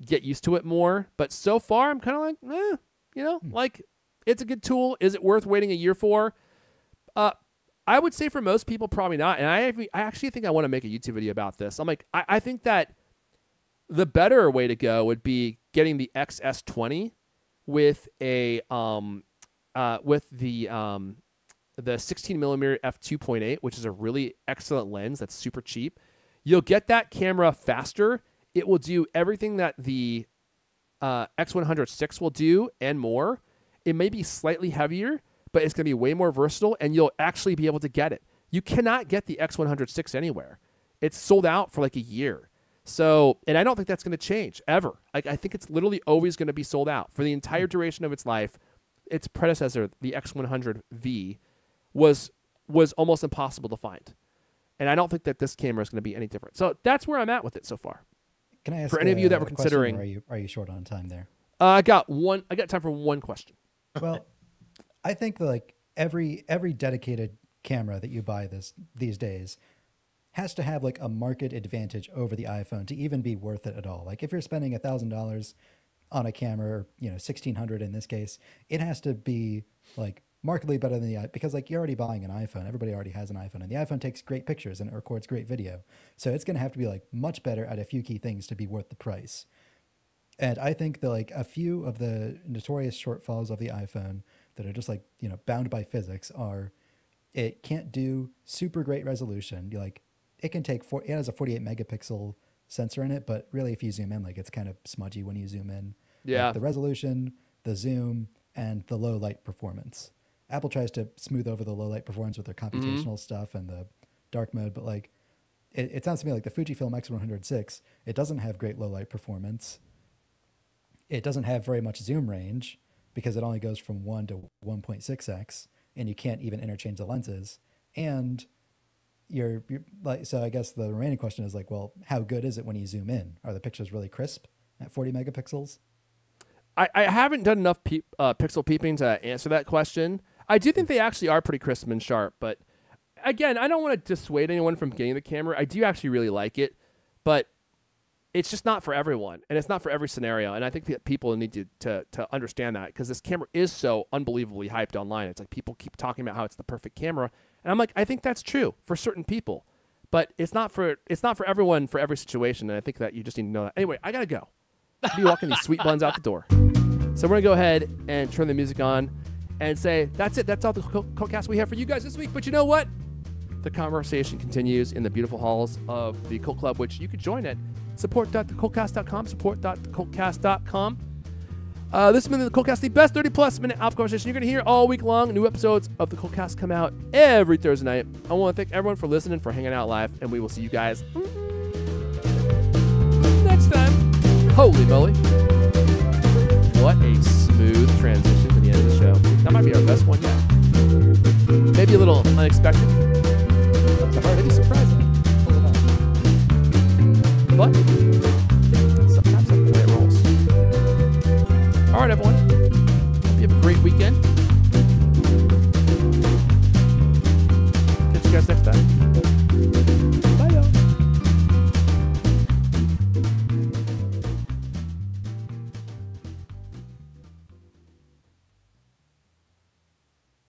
get used to it more. But so far, I'm kind of like, like it's a good tool. Is it worth waiting a year for? I would say for most people, probably not. And I actually think I want to make a YouTube video about this. I'm like, I think that the better way to go would be getting the XS20 with a with the 16mm f2.8, which is a really excellent lens that's super cheap. You'll get that camera faster. It will do everything that the X100 6 will do and more. It may be slightly heavier, but it's going to be way more versatile, and you'll actually be able to get it. You cannot get the X106 anywhere. It's sold out for like a year. So, and I don't think that's going to change ever. Like, I think it's literally always going to be sold out for the entire duration of its life. Its predecessor, the X100V, was almost impossible to find. And I don't think that this camera is going to be any different. So that's where I'm at with it so far. Can I ask for any of you that were considering? Are you short on time there? I got time for one question. Well, I think like every dedicated camera that you buy these days has to have like a market advantage over the iPhone to even be worth it at all. Like if you're spending $1,000 on a camera, or, $1,600 in this case, it has to be like markedly better than the iPhone, because like you're already buying an iPhone. Everybody already has an iPhone, and the iPhone takes great pictures and it records great video. So it's going to have to be like much better at a few key things to be worth the price. And I think that like a few of the notorious shortfalls of the iPhone that are just like, bound by physics are it can't do super great resolution. It can take it has a 48 megapixel sensor in it, but really if you zoom in, like it's kind of smudgy when you zoom in. Yeah. Like the resolution, the zoom, and the low light performance. Apple tries to smooth over the low light performance with their computational stuff and the dark mode, but like it sounds to me like the Fujifilm X106, it doesn't have great low light performance. It doesn't have very much zoom range because it only goes from 1 to 1.6x, and you can't even interchange the lenses. And you're like, so I guess the remaining question is like, well, how good is it when you zoom in? Are the pictures really crisp at 40 megapixels? I haven't done enough pixel peeping to answer that question. I do think they actually are pretty crisp and sharp, but again, I don't want to dissuade anyone from getting the camera. I do actually really like it, but it's just not for everyone, and it's not for every scenario. And I think that people need to understand that, because this camera is so unbelievably hyped online. It's like people keep talking about how it's the perfect camera, and I'm like, I think that's true for certain people, but it's not for everyone for every situation. And I think that you just need to know that. Anyway, I gotta go. I'll be walking these sweet buns out the door. So we're gonna go ahead and turn the music on and say that's it. That's all the CultCast we have for you guys this week. But you know what? The conversation continues in the beautiful halls of the Cult Club, which you could join at support.thecultcast.com, support.thecultcast.com. This has been the CultCast, the best 30-plus minute alpha conversation you're going to hear all week long. New episodes of the CultCast come out every Thursday night. I want to thank everyone for listening, for hanging out live, and we will see you guys next time. Holy moly. What a smooth transition to the end of the show. That might be our best one yet. Maybe a little unexpected. Maybe surprising. But